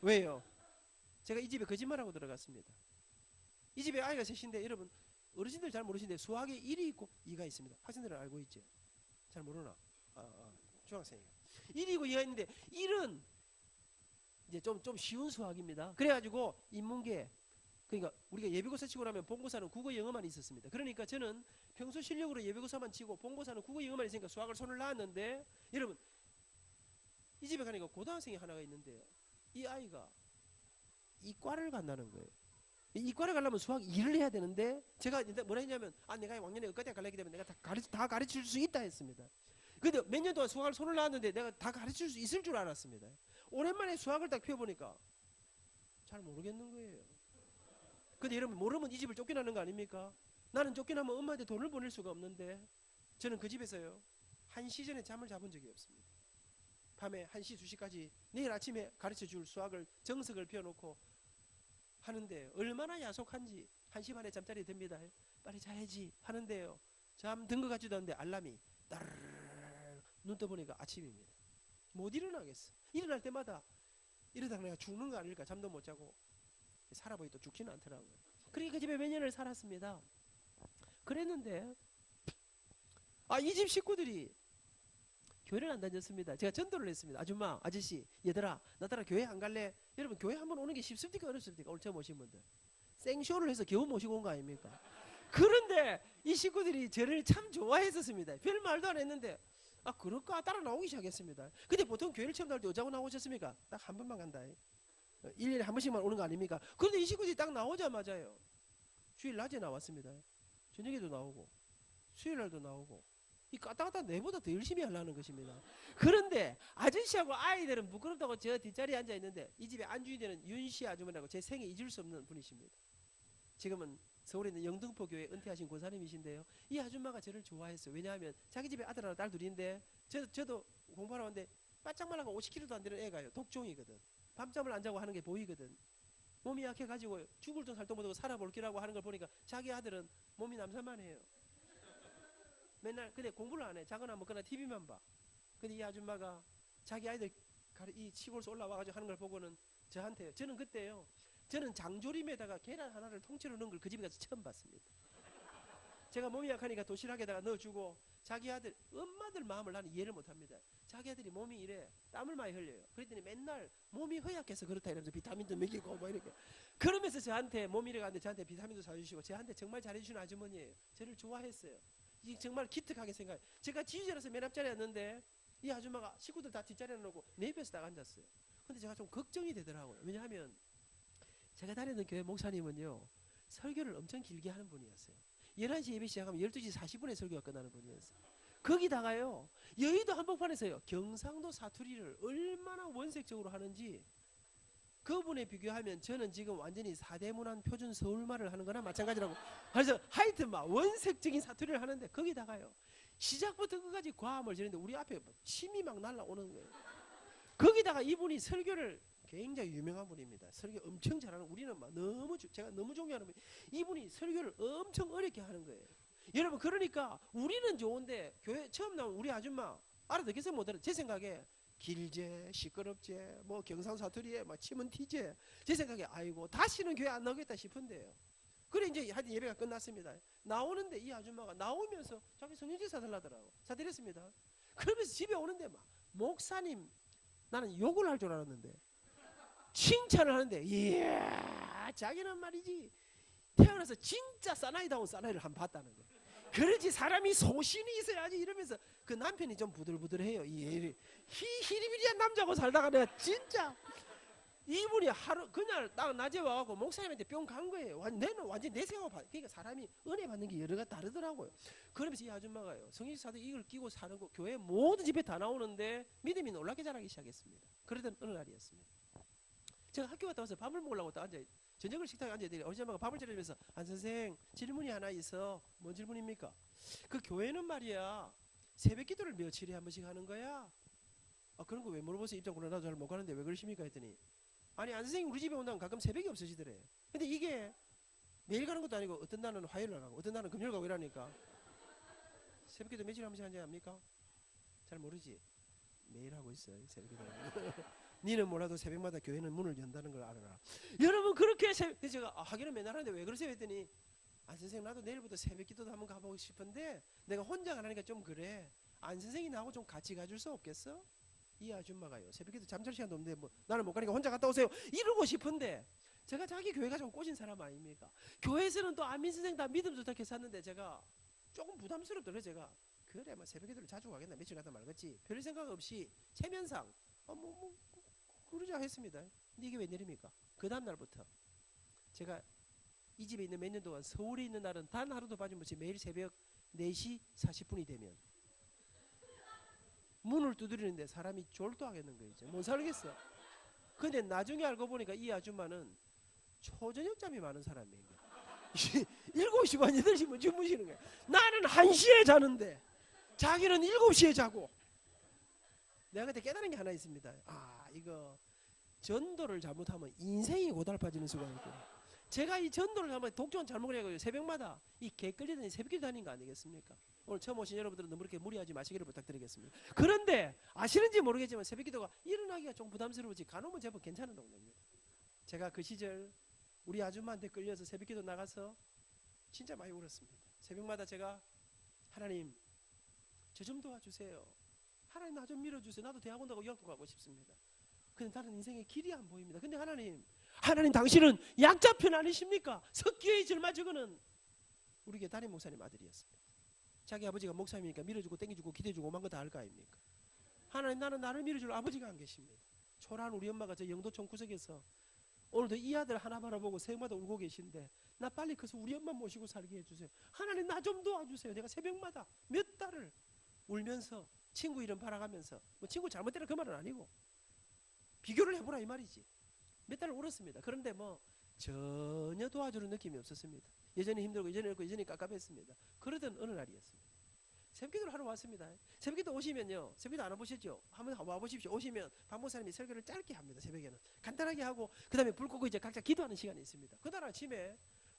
왜요? 제가 이 집에 거짓말하고 들어갔습니다. 이 집에 아이가 셋인데 여러분 어르신들 잘 모르시는데 수학에 1이 있고 2가 있습니다. 학생들은 알고 있죠? 잘 모르나? 중학생이에요. 1이 있고 2가 있는데 1은 이제 좀 쉬운 수학입니다. 그래가지고 인문계 그러니까 우리가 예비고사 치고 나면 본고사는 국어 영어만 있었습니다. 그러니까 저는 평소 실력으로 예비고사만 치고 본고사는 국어 영어만 있으니까 수학을 손을 놨는데 여러분 이 집에 가니까 고등학생이 하나가 있는데요. 이 아이가 이과를 간다는 거예요. 이과를 가려면 수학 2를 해야 되는데 제가 뭐라 했냐면 내가 왕년에 의과대학 가려기 때문에 내가 다 가르칠 수 있다 했습니다. 근데 몇 년 동안 수학을 손을 놨는데 내가 다 가르칠 수 있을 줄 알았습니다. 오랜만에 수학을 딱 펴보니까 잘 모르겠는 거예요. 근데 여러분 모르면 이 집을 쫓겨나는 거 아닙니까? 나는 쫓겨나면 엄마한테 돈을 보낼 수가 없는데 저는 그 집에서요 1시 전에 잠을 자본 적이 없습니다. 밤에 1시 2시까지 내일 아침에 가르쳐줄 수학을 정석을 펴놓고 하는데 얼마나 야속한지 1시 반에 잠자리 듭니다. 빨리 자야지 하는데요. 잠든 것 같지도 않은데 알람이 따르르 눈 떠보니까 아침입니다. 못 일어나겠어. 일어날 때마다 이러다가 내가 죽는 거 아닐까 잠도 못 자고 살아보니 또 죽지는 않더라고요. 그러니까 그 집에 몇 년을 살았습니다. 그랬는데 이 집 식구들이 교회를 안 다녔습니다. 제가 전도를 했습니다. 아줌마, 아저씨, 얘들아, 나 따라 교회 안 갈래? 여러분 교회 한번 오는 게 쉽습니까? 어렵습니까? 오늘 처음 오신 분들 생쇼를 해서 겨우 모시고 온 거 아닙니까? 그런데 이 식구들이 저를 참 좋아했었습니다. 별 말도 안 했는데 그럴까? 따라 나오기 시작했습니다. 근데 보통 교회를 처음 나올 때 어쩌고 나오셨습니까? 딱 한 번만 간다. 1년에 한 번씩만 오는 거 아닙니까? 그런데 이 식구들이 딱 나오자마자요. 주일 낮에 나왔습니다. 저녁에도 나오고 수요일날도 나오고 이 까딱까딱 내보다 더 열심히 하려는 것입니다. 그런데 아저씨하고 아이들은 부끄럽다고 저 뒷자리에 앉아 있는데 이 집에 안주인이 되는 윤씨 아주머니라고 제 생에 잊을 수 없는 분이십니다. 지금은 서울에 있는 영등포 교회 은퇴하신 권사님이신데요. 이 아줌마가 저를 좋아했어요. 왜냐하면 자기 집에 아들 하나 딸 둘인데 저도 공부하러 왔는데 바짝 말라가 50kg도 안 되는 애가요. 독종이거든. 밤잠을 안 자고 하는 게 보이거든. 몸이 약해가지고 죽을 돈 살도 못하고 살아볼기라고 하는 걸 보니까 자기 아들은 몸이 남살만 해요. 맨날 근데 공부를 안 해. 자거나 먹거나 TV만 봐. 근데 이 아줌마가 자기 아이들 이 시골에서 올라와가지고 하는 걸 보고는 저한테요. 저는 그때요. 저는 장조림에다가 계란 하나를 통째로 넣은 걸 그 집에 가서 처음 봤습니다. 제가 몸이 약하니까 도시락에다가 넣어주고 자기 아들 엄마들 마음을 나는 이해를 못합니다. 자기 아들이 몸이 이래 땀을 많이 흘려요. 그랬더니 맨날 몸이 허약해서 그렇다 이러면서 비타민도 먹이고 뭐 이렇게 그러면서 저한테 몸이 이래가는데 저한테 비타민도 사주시고 저한테 정말 잘해주는 아주머니예요. 저를 좋아했어요. 이 정말 기특하게 생각해요. 제가 지휘자라서 맨 앞자리에 앉는데 이 아줌마가 식구들 다 뒷자리에 놓고 내 옆에서 딱 앉았어요. 근데 제가 좀 걱정이 되더라고요. 왜냐하면 제가 다니는 교회 목사님은요 설교를 엄청 길게 하는 분이었어요. 11시 예배 시작하면 12시 40분에 설교가 끝나는 분이었어요. 거기다가요 여의도 한복판에서요 경상도 사투리를 얼마나 원색적으로 하는지 그분에 비교하면 저는 지금 완전히 사대문안 표준 서울말을 하는 거나 마찬가지라고. 그래서 하여튼 막 원색적인 사투리를 하는데 거기다가요 시작부터 끝까지 과음을 지르는데 우리 앞에 침이 막 날라오는 거예요. 거기다가 이분이 설교를 굉장히 유명한 분입니다. 설교 엄청 잘하는 우리는 막 제가 너무 존경하는 분. 이분이 설교를 엄청 어렵게 하는 거예요. 여러분 그러니까 우리는 좋은데 교회 처음 나온 우리 아줌마 알아듣겠어요 못 알아. 제 생각에 길제 시끄럽제 뭐 경상 사투리에 막 침은 튀제 제 생각에 아이고 다시는 교회 안 나오겠다 싶은데요. 그래 이제 하여튼 예배가 끝났습니다. 나오는데 이 아줌마가 나오면서 자기 성령제 사달라더라고. 사드렸습니다. 그러면서 집에 오는데 막 목사님 나는 욕을 할 줄 알았는데 칭찬을 하는데 이야 자기는 말이지 태어나서 진짜 사나이다운 사나이를 한 번 봤다는 거예요. 그렇지 사람이 소신이 있어야지 이러면서 그 남편이 좀 부들부들해요. 이 히리비리한 남자고 살다가 내가 진짜 이분이 하루 그날 딱 낮에 와갖고 목사님한테 뿅 간 거예요. 내는 완전 내 생각 그러니까 사람이 은혜 받는 게 여러가 다르더라고요. 그러면서 이 아줌마가요, 성인사도 이걸 끼고 사는 거 교회 모든 집회 다 나오는데 믿음이 놀랍게 자라기 시작했습니다. 그러던 어느 날이었습니다. 제가 학교 갔다 와서 밥을 먹으려고 딱 앉아 저녁을 식탁에 앉아있더니 어느 아줌마가 밥을 차리면서 안 선생 질문이 하나 있어. 뭔 질문입니까? 그 교회는 말이야 새벽 기도를 며칠에 한 번씩 하는 거야. 아, 그런 거 왜 물어보세요? 입장구나 나도 잘 못 가는데 왜 그러십니까? 했더니 아니 안 선생님 우리 집에 온다면 가끔 새벽이 없으시더래. 근데 이게 매일 가는 것도 아니고 어떤 날은 화요일 날 가고 어떤 날은 금요일 가고 이러니까 새벽기도 며칠 한 번씩 하는지 압니까? 잘 모르지? 매일 하고 있어요 새벽기도. 니는 몰라도 새벽마다 교회는 문을 연다는 걸 알아라. 여러분 그렇게 제가 하기는 맨날 하는데 왜 그러세요? 했더니 안 선생님 나도 내일부터 새벽기도도 한번 가보고 싶은데 내가 혼자 가라니까 좀 그래. 안 선생이 나하고 좀 같이 가줄 수 없겠어? 이 아줌마가요 새벽에도 잠잘 시간도 없는데 뭐 나는 못 가니까 혼자 갔다 오세요 이러고 싶은데 제가 자기 교회가 좀 꼬신 사람 아닙니까? 교회에서는 또 안민 선생 다 믿음 좋다게 샀는데 제가 조금 부담스럽더래. 제가 그래 뭐 새벽에도 자주 가겠나 며칠 갔다 말겠지 별 생각 없이 체면상 그러자 했습니다. 근데 이게 웬일입니까? 그 다음 날부터 제가 이 집에 있는 몇 년 동안 서울에 있는 날은 단 하루도 빠짐없이 매일 새벽 4시 40분이 되면 문을 두드리는데 사람이 졸도하겠는 거예요. 이제 못 살겠어. 근데 나중에 알고 보니까 이 아줌마는 초저녁잠이 많은 사람이에요. 7시 반 8시면 주무시는 거예요. 나는 1시에 자는데 자기는 7시에 자고. 내가 그때 깨달은 게 하나 있습니다. 아 이거 전도를 잘못하면 인생이 고달파지는 수가 있고 제가 이 전도를 잘못 독전 잘못 해가지고 새벽마다 이 개 끌리더니 새벽기도 다닌 거 아니겠습니까? 오늘 처음 오신 여러분들은 너무 그렇게 무리하지 마시기를 부탁드리겠습니다. 그런데 아시는지 모르겠지만 새벽기도가 일어나기가 좀 부담스러우지 간혹은 제법 괜찮은 동네입니다. 제가 그 시절 우리 아줌마한테 끌려서 새벽기도 나가서 진짜 많이 울었습니다. 새벽마다 제가 하나님 저 좀 도와주세요. 하나님 나 좀 밀어주세요. 나도 대학 온다고 유학도 가고 싶습니다. 근데 다른 인생의 길이 안 보입니다. 근데 하나님 당신은 약자편 아니십니까? 석기의 절마 저거는 우리 교회 담임 목사님 아들이었습니다. 자기 아버지가 목사님이니까 밀어주고 땡겨주고 기대주고 오만 거 다 할 거 아닙니까? 하나님 나는 나를 밀어줄 아버지가 안 계십니다. 초라한 우리 엄마가 저 영도촌 구석에서 오늘도 이 아들 하나 바라보고 새벽마다 울고 계신데 나 빨리 커서 우리 엄마 모시고 살게 해주세요. 하나님 나 좀 도와주세요. 내가 새벽마다 몇 달을 울면서 친구 이름 바라가면서 뭐 친구 잘못되라 그 말은 아니고 비교를 해보라 이 말이지. 몇 달을 울었습니다. 그런데 뭐 전혀 도와주는 느낌이 없었습니다. 예전에 힘들고 예전에 깝깝했습니다. 그러던 어느 날이었습니다. 새벽기도를 하러 왔습니다. 새벽기도 오시면요. 새벽기도 안 와보셨죠? 한번 와보십시오. 오시면 박목사님이 설교를 짧게 합니다. 새벽에는. 간단하게 하고 그 다음에 불 끄고 이제 각자 기도하는 시간이 있습니다. 그날 아침에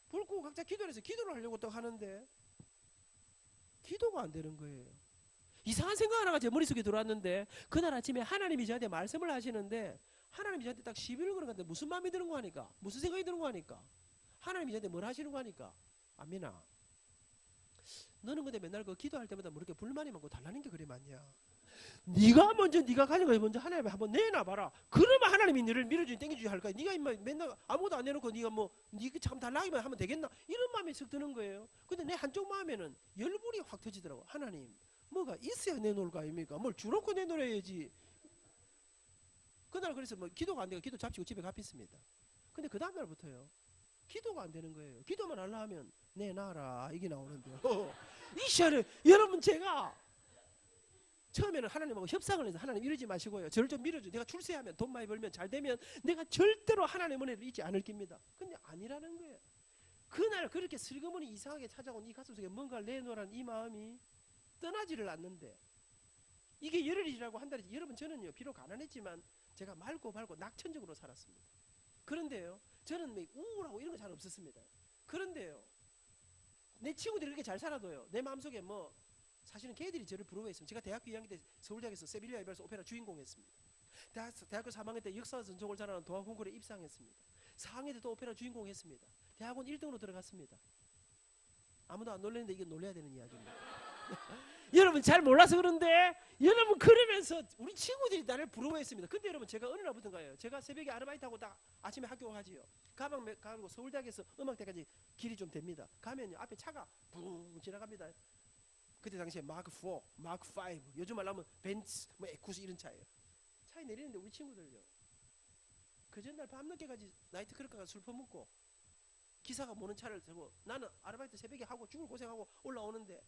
불 끄고 각자 기도를 해서 기도를 하려고 또 하는데 기도가 안 되는 거예요. 이상한 생각 하나가 제 머릿속에 들어왔는데 그날 아침에 하나님이 저한테 말씀을 하시는데 하나님이 저한테 딱 시비를 거는 건데 무슨 마음이 드는 거 하니까 무슨 생각이 드는 거 하니까 하나님이 저한테 뭘 하시는 거 하니까 안민아 너는 근데 맨날 그 기도할 때마다 뭐 이렇게 불만이 많고 달라는 게 그래 많냐. 네가 가진 거 먼저 하나님에 한번 내놔봐라. 그러면 하나님이 너를 밀어주니 땡겨주니 할 거야. 네가 임마 맨날 아무것도 안 내놓고 네가 뭐 네가 참 달라기만 하면 되겠나 이런 마음이 쓱 드는 거예요. 근데 내 한쪽 마음에는 열불이 확 터지더라고. 하나님 뭐가 있어야 내놓을 거 아닙니까? 뭘 주놓고 내놓아야지. 그날 그래서 뭐 기도가 안 되고 기도 잡치고 집에 갚았습니다. 근데 그 다음 날부터요. 기도가 안 되는 거예요. 기도만 하려 하면 내놔라 이게 나오는데요. 이 시간에 여러분 제가 처음에는 하나님하고 협상을 해서 하나님 이러지 마시고요. 저를 좀 밀어줘. 내가 출세하면 돈 많이 벌면 잘 되면 내가 절대로 하나님의 은혜를 잊지 않을 겁니다. 근데 아니라는 거예요. 그날 그렇게 슬그머니 이상하게 찾아온 이 가슴속에 뭔가를 내놓으라는 이 마음이 떠나지를 않는데 이게 열흘이라고 한 달이지. 여러분 저는요 비록 가난했지만 제가 맑고 낙천적으로 살았습니다. 그런데요 저는 뭐 우울하고 이런 거 잘 없었습니다. 그런데요 내 친구들이 이렇게 잘 살아도요 내 마음속에 뭐 사실은 걔들이 저를 부러워했습니다. 제가 대학교 2학년 때 서울대학에서 세빌리아 이발소 오페라 주인공 했습니다. 대학교 3학년 때 역사 전통을 잘하는 동아 콩쿠르에 입상했습니다. 4학년 때 또 오페라 주인공 했습니다. 대학원 1등으로 들어갔습니다. 아무도 안 놀랐는데 이게 놀라야 되는 이야기입니다. 여러분 잘 몰라서 그런데 여러분 그러면서 우리 친구들이 나를 부러워했습니다. 근데 여러분 제가 어느 날부터인가요? 제가 새벽에 아르바이트하고 딱 아침에 학교 가지요. 가방 가지고 서울대학에서 음악대까지 길이 좀 됩니다. 가면요 앞에 차가 붕 지나갑니다. 그때 당시에 마크 4, 마크 5 요즘 말로 하면 벤츠, 뭐 에쿠스 이런 차예요. 차에 내리는데 우리 친구들요 그 전날 밤늦게까지 나이트클럽 가서 술 퍼먹고 기사가 모는 차를 타고 나는 아르바이트 새벽에 하고 죽을 고생하고 올라오는데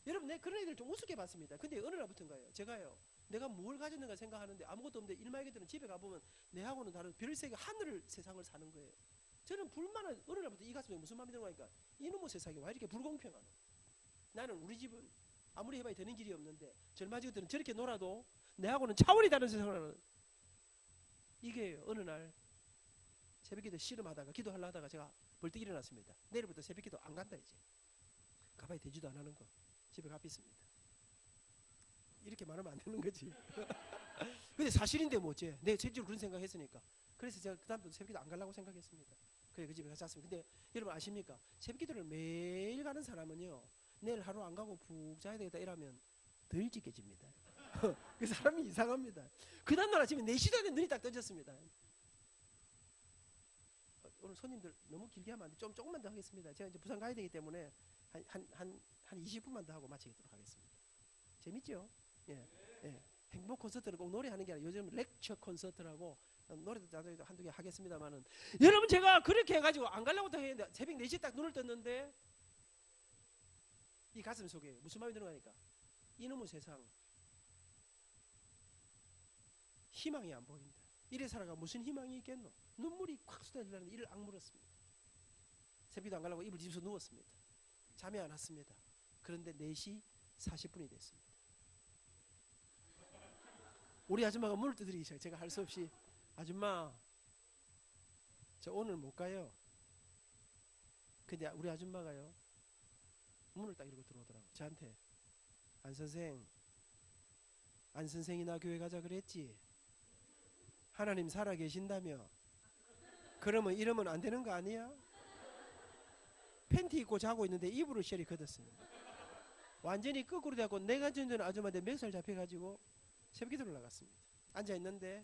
여러분 내 그런 애들 좀 우습게 봤습니다. 근데 어느 날부터인가요? 제가요 내가 뭘 가졌는가 생각하는데 아무것도 없는데 일말에들은 집에 가보면 내하고는 다른 별세계 하늘 세상을 사는 거예요. 저는 불만한 어느 날부터 이 가슴에 무슨 마음이 들어가니까 이놈의 세상이 왜 이렇게 불공평하노. 나는 우리 집은 아무리 해봐야 되는 길이 없는데 젊아지들은 저렇게 놀아도 내하고는 차원이 다른 세상을 하는 이게 어느 날 새벽기도 씨름하다가 기도하려 하다가 제가 벌떡 일어났습니다. 내일부터 새벽기도 안 간다 이제. 가봐야 되지도 안 하는 거. 집에 갚겠습니다. 이렇게 말하면 안 되는 거지. 근데 사실인데 뭐 어째. 내가 실제로 그런 생각했으니까. 그래서 제가 그 다음부터 새벽기도 안 가려고 생각했습니다. 그래 그 집에 가서 잤습니다. 근데 여러분 아십니까? 새벽기도를 매일 가는 사람은요. 내일 하루 안 가고 푹 자야 되겠다 이러면 더 일찍 깨집니다. 그 사람이 이상합니다. 그 다음날 아침에 4시도 안 된 눈이 딱 떠졌습니다. 오늘 손님들 너무 길게 하면 안 돼. 조금만 더 하겠습니다. 제가 이제 부산 가야 되기 때문에 한 20분만 더 하고 마치도록 하겠습니다. 재밌죠? 예. 예. 행복 콘서트를 꼭 노래하는 게 아니라 요즘 렉처 콘서트라고 노래도 나도 한두 개 하겠습니다만은 여러분 제가 그렇게 해가지고 안 가려고 다 했는데 새벽 4시에 딱 눈을 떴는데 이 가슴 속에 무슨 마음이 들어가니까 이놈의 세상 희망이 안 보인다. 이래 살아가 무슨 희망이 있겠노? 눈물이 콱 쏟아지려는데 이를 악물었습니다. 새벽도 안 가려고 이불 뒤집어서 누웠습니다. 잠이 안 왔습니다. 그런데 4시 40분이 됐습니다. 우리 아줌마가 문을 두드리기 시작해요. 제가 할 수 없이 아줌마 저 오늘 못 가요. 근데 우리 아줌마가요 문을 딱 이러고 들어오더라고요. 저한테 안 선생이나 교회 가자 그랬지? 하나님 살아 계신다며? 그러면 이러면 안 되는 거 아니야? 팬티 입고 자고 있는데 이불을 셔리 걷었습니다. 완전히 거꾸로 돼갖고 내가 전전 아줌마한테 멱살 잡혀가지고 새벽기도를 나갔습니다. 앉아있는데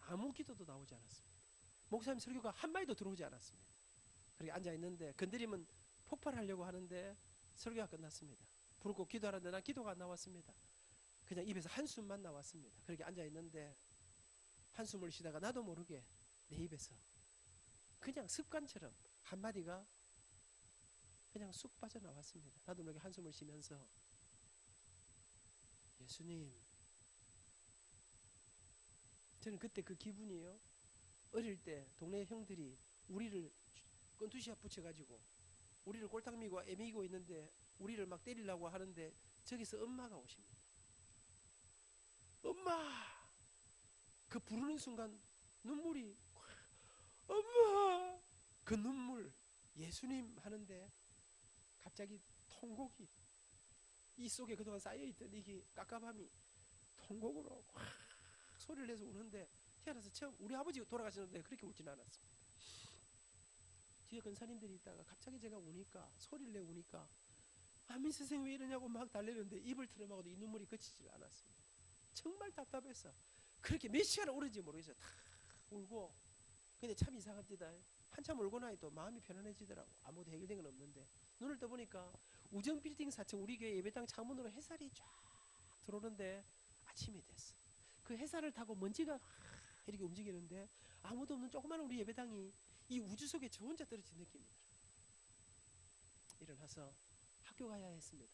아무 기도도 나오지 않았습니다. 목사님 설교가 한마디도 들어오지 않았습니다. 그렇게 앉아있는데 건드리면 폭발하려고 하는데 설교가 끝났습니다. 부르고 기도하는데 난 기도가 안 나왔습니다. 그냥 입에서 한숨만 나왔습니다. 그렇게 앉아있는데 한숨을 쉬다가 나도 모르게 내 입에서 그냥 습관처럼 한마디가 그냥 쑥 빠져나왔습니다. 나도 모르게 한숨을 쉬면서 예수님, 저는 그때 그 기분이요. 어릴 때 동네 형들이 우리를 끈투시합 붙여가지고 우리를 꼴딱 미고 애미고 있는데 우리를 막 때리려고 하는데 저기서 엄마가 오십니다. 엄마! 그 부르는 순간 눈물이 엄마! 그 눈물 예수님 하는데 갑자기 통곡이 이 속에 그동안 쌓여있던 이게 깝깝함이 통곡으로 확 소리를 내서 우는데 태어나서 처음 우리 아버지 돌아가시는데 그렇게 울지는 않았습니다. 뒤에 권사님들이 있다가 갑자기 제가 우니까 소리를 내고 우니까 아민 선생님 왜 이러냐고 막 달래는데 입을 틀어막아도 이 눈물이 그치질 않았습니다. 정말 답답해서 그렇게 몇 시간을 오른지 모르겠어요. 다 울고. 근데 참 이상합니다. 한참 울고 나니 또 마음이 편안해지더라고. 아무것도 해결된 건 없는데 눈을 떠보니까 우정 빌딩 4층 우리 교회 예배당 창문으로 햇살이 쫙 들어오는데 아침이 됐어. 그 햇살을 타고 먼지가 이렇게 움직이는데 아무도 없는 조그마한 우리 예배당이 이 우주 속에 저 혼자 떨어진 느낌이 들어요. 일어나서 학교 가야 했습니다.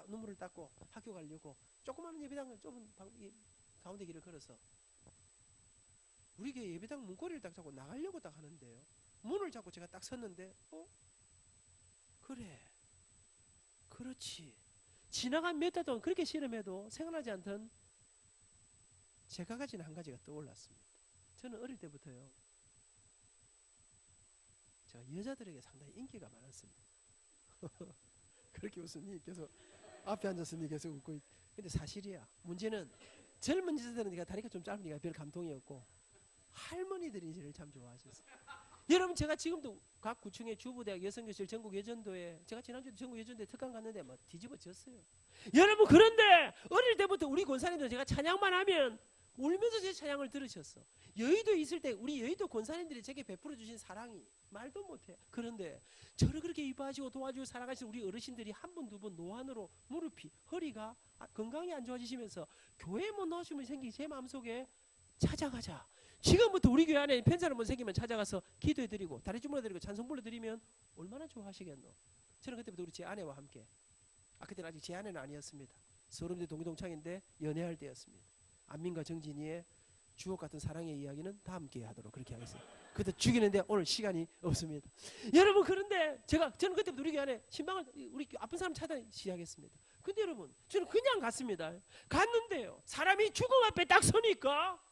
눈물을 닦고 학교 가려고 조그마한 예배당을 좁은 가운데 길을 걸어서 우리 교회 예배당 문고리를 딱 잡고 나가려고 딱 하는데요. 문을 잡고 제가 딱 섰는데 그래 그렇지 지나간 몇 달 동안 그렇게 씨름해도 생각나지 않던 제가 가진 한 가지가 떠올랐습니다. 저는 어릴 때부터요 제가 여자들에게 상당히 인기가 많았습니다. 그렇게 웃으니 계속 앞에 앉았으니 계속 웃고 근데 사실이야. 문제는 젊은 여자들은 네가 다리가 좀 짧으니까 별 감동이 없고 할머니들이 저를 참 좋아하셨어요. 여러분 제가 지금도 각 구청의 주부대학 여성교실 전국 예전도에 제가 지난주에 전국 예전도에 특강 갔는데 뭐 뒤집어졌어요. 여러분 그런데 어릴 때부터 우리 권사님들 제가 찬양만 하면 울면서 제 찬양을 들으셨어. 여의도에 있을 때 우리 여의도 권사님들이 제게 베풀어 주신 사랑이 말도 못해. 그런데 저를 그렇게 이뻐하시고 도와주고 사랑하시는 우리 어르신들이 한 번 두 번 노안으로 무릎이 허리가 건강이 안 좋아지시면서 교회 못 나오시면 생긴 제 마음속에 찾아가자. 지금부터 우리 교회 안에 편찮은 분 생기면 찾아가서 기도해드리고 다리 주물러드리고 찬송 불러드리면 얼마나 좋아하시겠노. 저는 그때부터 우리 제 아내와 함께, 그때는 아직 제 아내는 아니었습니다. 서울대 동기동창인데 연애할 때였습니다. 안민과 정진이의 주옥 같은 사랑의 이야기는 다 함께 하도록 그렇게 하겠습니다. 그때 죽이는데 오늘 시간이 없습니다. 여러분, 그런데 저는 그때부터 우리 교회 안에 신방을 우리 아픈 사람 찾아내기 시작했습니다. 근데 여러분, 저는 그냥 갔습니다. 갔는데요, 사람이 죽음 앞에 딱 서니까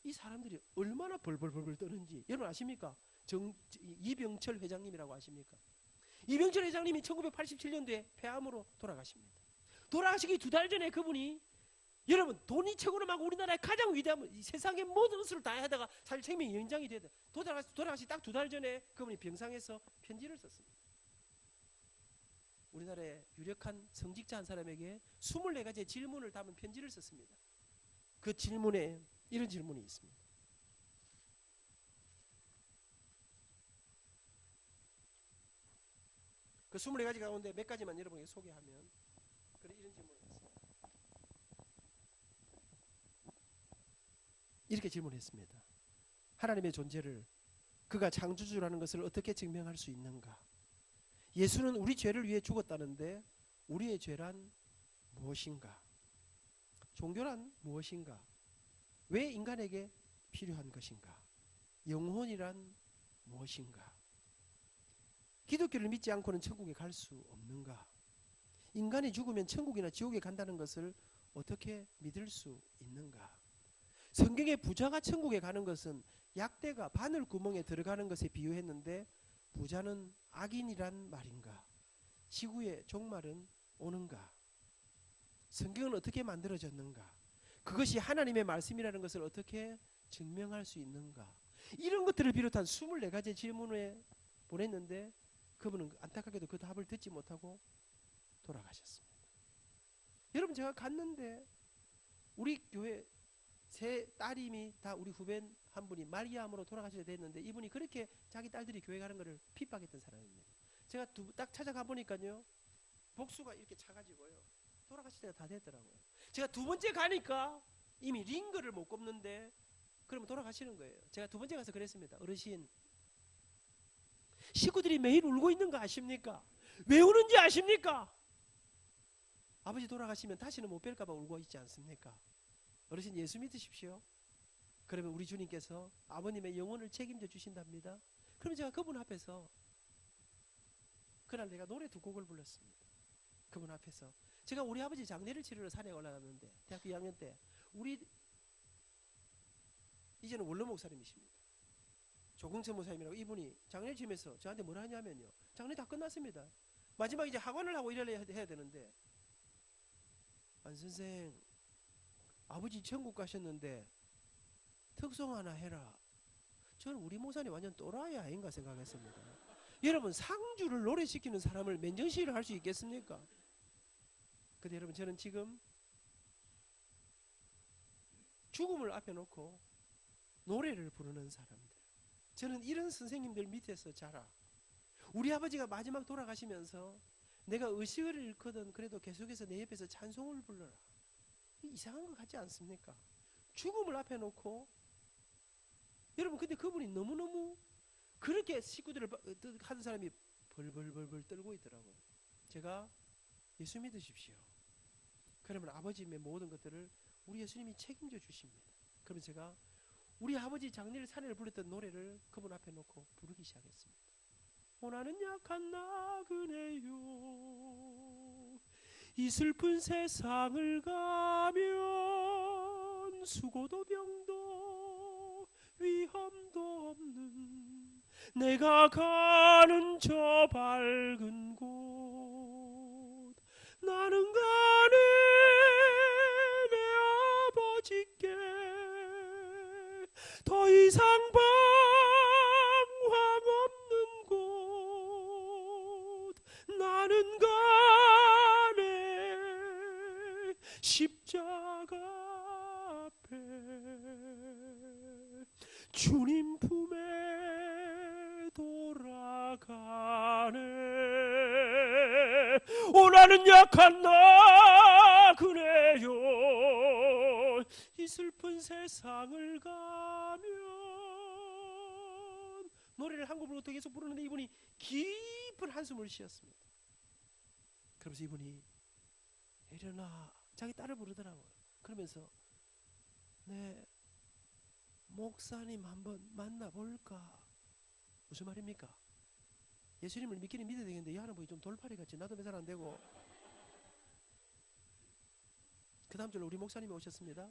이 사람들이 얼마나 벌벌벌벌 떠는지 여러분 아십니까? 이병철 회장님이라고 아십니까? 이병철 회장님이 1987년도에 폐암으로 돌아가십니다. 돌아가시기 2달 전에 그분이, 여러분, 돈이 최고로 막 우리나라의 가장 위대한, 세상의 모든 것을 다 하다가 사실 생명이 연장이 되다 돌아가시 딱 2달 전에 그분이 병상에서 편지를 썼습니다. 우리나라의 유력한 성직자 한 사람에게 24가지의 질문을 담은 편지를 썼습니다. 그 질문에 이런 질문이 있습니다. 그 24가지 가운데 몇 가지만 여러분에게 소개하면, 그래, 이런 질문을 했습니다. 이렇게 질문했습니다. 하나님의 존재를, 그가 창조주라는 것을 어떻게 증명할 수 있는가? 예수는 우리 죄를 위해 죽었다는데 우리의 죄란 무엇인가? 종교란 무엇인가? 왜 인간에게 필요한 것인가? 영혼이란 무엇인가? 기독교를 믿지 않고는 천국에 갈 수 없는가? 인간이 죽으면 천국이나 지옥에 간다는 것을 어떻게 믿을 수 있는가? 성경의 부자가 천국에 가는 것은 약대가 바늘 구멍에 들어가는 것에 비유했는데 부자는 악인이란 말인가? 지구의 종말은 오는가? 성경은 어떻게 만들어졌는가? 그것이 하나님의 말씀이라는 것을 어떻게 증명할 수 있는가? 이런 것들을 비롯한 24가지 질문을 보냈는데 그분은 안타깝게도 그 답을 듣지 못하고 돌아가셨습니다. 여러분, 제가 갔는데 우리 교회 세 딸임이 다 우리 후배 한 분이 마리암으로 돌아가셔야 됐는데 이분이 그렇게 자기 딸들이 교회 가는 것을 핍박했던 사람입니다. 제가 딱 찾아가 보니까요, 복수가 이렇게 차가지고요, 돌아가실 때가 다 됐더라고요. 제가 2번째 가니까 이미 링거를 못 꼽는데 그러면 돌아가시는 거예요. 제가 2번째 가서 그랬습니다. 어르신, 식구들이 매일 울고 있는 거 아십니까? 왜 우는지 아십니까? 아버지 돌아가시면 다시는 못 뵐까 봐 울고 있지 않습니까? 어르신, 예수 믿으십시오. 그러면 우리 주님께서 아버님의 영혼을 책임져 주신답니다. 그럼 제가 그분 앞에서 그날 내가 노래 2곡을 불렀습니다. 그분 앞에서 제가 우리 아버지 장례를 치르러 산에 올라갔는데 대학교 2학년 때 우리 이제는 원로 목사님이십니다. 조경천 목사님이라고, 이분이 장례를 치면서 저한테 뭐라 하냐면요, 장례 다 끝났습니다. 마지막 이제 학원을 하고 일을 해야 되는데, 안 선생, 아버지 천국 가셨는데 특송 하나 해라. 저는 우리 목사님 완전 또라이 아닌가 생각했습니다. 여러분, 상주를 노래시키는 사람을 맨정신을 할 수 있겠습니까? 근데 여러분, 저는 지금 죽음을 앞에 놓고 노래를 부르는 사람들, 저는 이런 선생님들 밑에서 자라. 우리 아버지가 마지막 돌아가시면서 내가 의식을 잃거든 그래도 계속해서 내 옆에서 찬송을 불러라. 이상한 것 같지 않습니까? 죽음을 앞에 놓고, 여러분, 근데 그분이 너무너무 그렇게 식구들을 하던 사람이 벌벌벌벌 떨고 있더라고요. 제가 예수 믿으십시오. 그러면 아버지의 모든 것들을 우리 예수님이 책임져 주십니다. 그러면 제가 우리 아버지 장례를 산에를 불렀던 노래를 그분 앞에 놓고 부르기 시작했습니다. 나는 약한 나그네요, 이 슬픈 세상을 가면 수고도 병도 위험도 없는 내가 가는 저 밝은 곳, 나는 가네 내 아버지께 더 이상 방황 없는 곳, 나는 가네 십자가 앞에 주님 품에 돌아가네. 오 나는 약한 나그네요. 이 슬픈 세상을 가면 노래를 한 곡을 어떻게 계속 부르는데 이분이 깊은 한숨을 쉬었습니다. 그러면서 이분이 일어나 자기 딸을 부르더라고요. 그러면서 네 목사님 한번 만나볼까? 무슨 말입니까? 예수님을 믿기는 믿어야 되겠는데 이 할아버지 좀 돌팔이 같이 나도 몇 살 안 되고. 그 다음 주에 우리 목사님이 오셨습니다.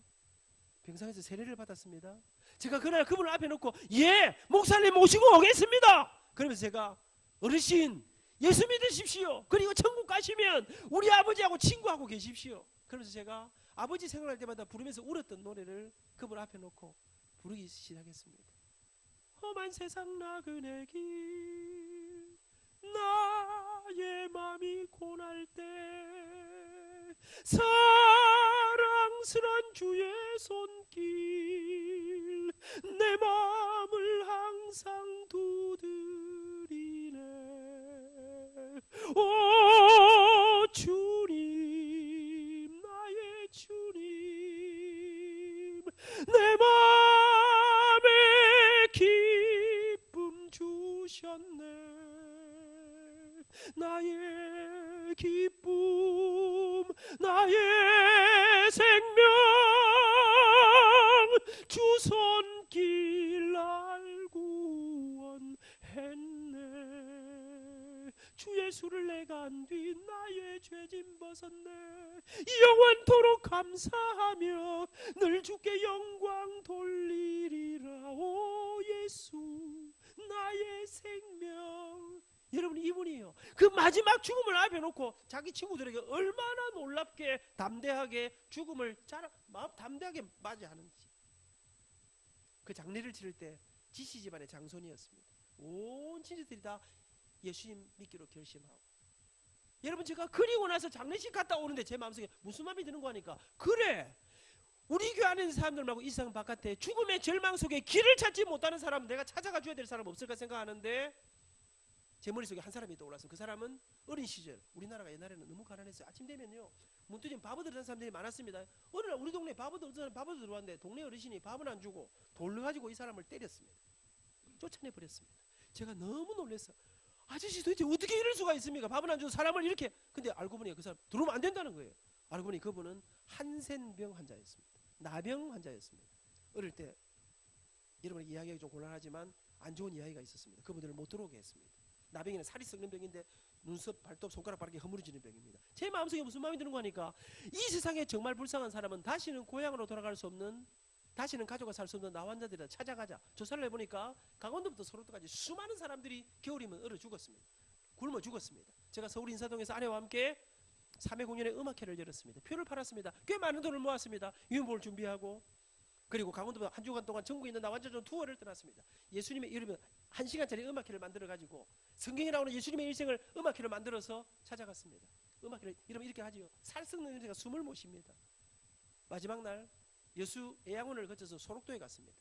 병상에서 세례를 받았습니다. 제가 그날 그분을 앞에 놓고 예 목사님 모시고 오겠습니다. 그러면서 제가 어르신 예수 믿으십시오. 그리고 천국 가시면 우리 아버지하고 친구하고 계십시오. 그러면서 제가 아버지 생각할 때마다 부르면서 울었던 노래를 그분 앞에 놓고 부르기 시작했습니다. 험한 세상 나그네 길 나의 맘이 고날 때 사랑스런 주의 손길 내 맘을 항상 두드리네. 오 주님 나의 주님 내 맘에 기쁨 주셨네. 나의 기쁨 나의 생명 주 손길 날 구원했네. 주 예수를 내가 안 뒤 나의 죄짐 벗었네. 영원토록 감사하며 늘 주께 영광 돌리리라. 오 예수 나의 생명. 여러분 이분이에요. 그 마지막 죽음을 앞에 놓고 자기 친구들에게 얼마나 놀랍게 담대하게 죽음을 담대하게 맞이하는지. 그 장례를 치를 때 지씨 집안의 장손이었습니다. 온 친지들이 다 예수님 믿기로 결심하고. 여러분 제가 그리고 나서 장례식 갔다 오는데 제 마음속에 무슨 마음이 드는 거 하니까 그래 우리 교회 안에 있는 사람들 말고 이 세상 바깥에 죽음의 절망 속에 길을 찾지 못하는 사람 내가 찾아가 줘야 될 사람 없을까 생각하는데 제 머릿속에 한 사람이 떠올랐어요. 그 사람은 어린 시절 우리나라가 옛날에는 너무 가난했어요. 아침 되면요 문두진 밥을 들은 사람들이 많았습니다. 어느 날 우리 동네에 밥을 들어왔는데 동네 어르신이 밥을 안 주고 돌로 가지고 이 사람을 때렸습니다. 쫓아내버렸습니다. 제가 너무 놀랐어요. 아저씨 도대체 어떻게 이럴 수가 있습니까? 밥을 안 주고 사람을 이렇게. 근데 알고 보니 그 사람 들어오면 안 된다는 거예요. 알고 보니 그분은 한센병 환자였습니다. 나병 환자였습니다. 어릴 때 여러분 이야기하기 좀 곤란하지만 안 좋은 이야기가 있었습니다. 그분들을 못 들어오게 했습니다. 나병이는 살이 썩는 병인데 눈썹, 발톱, 손가락 바르게 허물어지는 병입니다. 제 마음속에 무슨 마음이 드는 거 하니까 이 세상에 정말 불쌍한 사람은 다시는 고향으로 돌아갈 수 없는 다시는 가족과 살 수 없는 나 환자들을 찾아가자. 조사를 해보니까 강원도부터 서울도까지 수많은 사람들이 겨울이면 얼어 죽었습니다. 굶어 죽었습니다. 제가 서울 인사동에서 아내와 함께 3회 공연의 음악회를 열었습니다. 표를 팔았습니다. 꽤 많은 돈을 모았습니다. 유인보를 준비하고 그리고 강원도부터 한 주간 동안 전국에 있는 나 환자전 투어를 떠났습니다. 예수님의 이름을 1시간짜리 음악회를 만들어가지고 성경에 나오는 예수님의 일생을 음악회를 만들어서 찾아갔습니다. 음악회를 이러면 이렇게 하지요. 살 썩는 냄새가 숨을 못 쉽니다. 마지막 날 여수 애양원을 거쳐서 소록도에 갔습니다.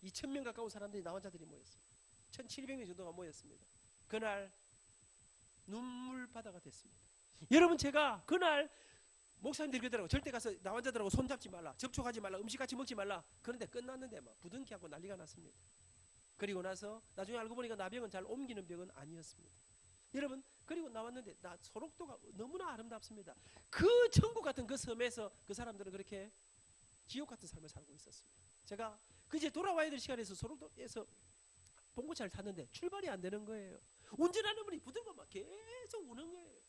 2,000명 가까운 사람들이 나 환자들이 모였습니다. 1,700명 정도가 모였습니다. 그날 눈물바다가 됐습니다. 여러분 제가 그날 목사님들이 그러더라고. 절대 가서 나 환자들하고 손잡지 말라, 접촉하지 말라, 음식 같이 먹지 말라. 그런데 끝났는데 막 부둥키하고 난리가 났습니다. 그리고 나서 나중에 알고 보니까 나병은 잘 옮기는 병은 아니었습니다. 여러분 그리고 나왔는데 나 소록도가 너무나 아름답습니다. 그 천국 같은 그 섬에서 그 사람들은 그렇게 지옥 같은 삶을 살고 있었습니다. 제가 그제 돌아와야 될 시간에서 소록도에서 봉고차를 탔는데 출발이 안 되는 거예요. 운전하는 분이 붙들고 막 계속 우는 거예요.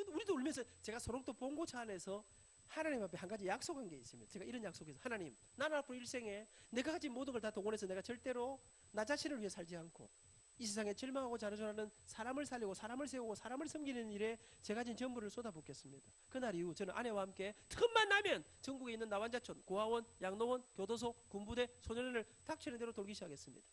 우리도 울면서 제가 소록도 봉고차 안에서 하나님 앞에 한 가지 약속한 게 있습니다. 제가 이런 약속에서 하나님 나는 앞으로 일생에 내가 가진 모든 걸 다 동원해서 내가 절대로 나 자신을 위해 살지 않고 이 세상에 절망하고 자라주라는 사람을 살리고 사람을 세우고 사람을 섬기는 일에 제가 가진 전부를 쏟아붓겠습니다. 그날 이후 저는 아내와 함께 틈만 나면 전국에 있는 나환자촌, 고아원, 양로원, 교도소, 군부대, 소년원을 닥치는 대로 돌기 시작했습니다.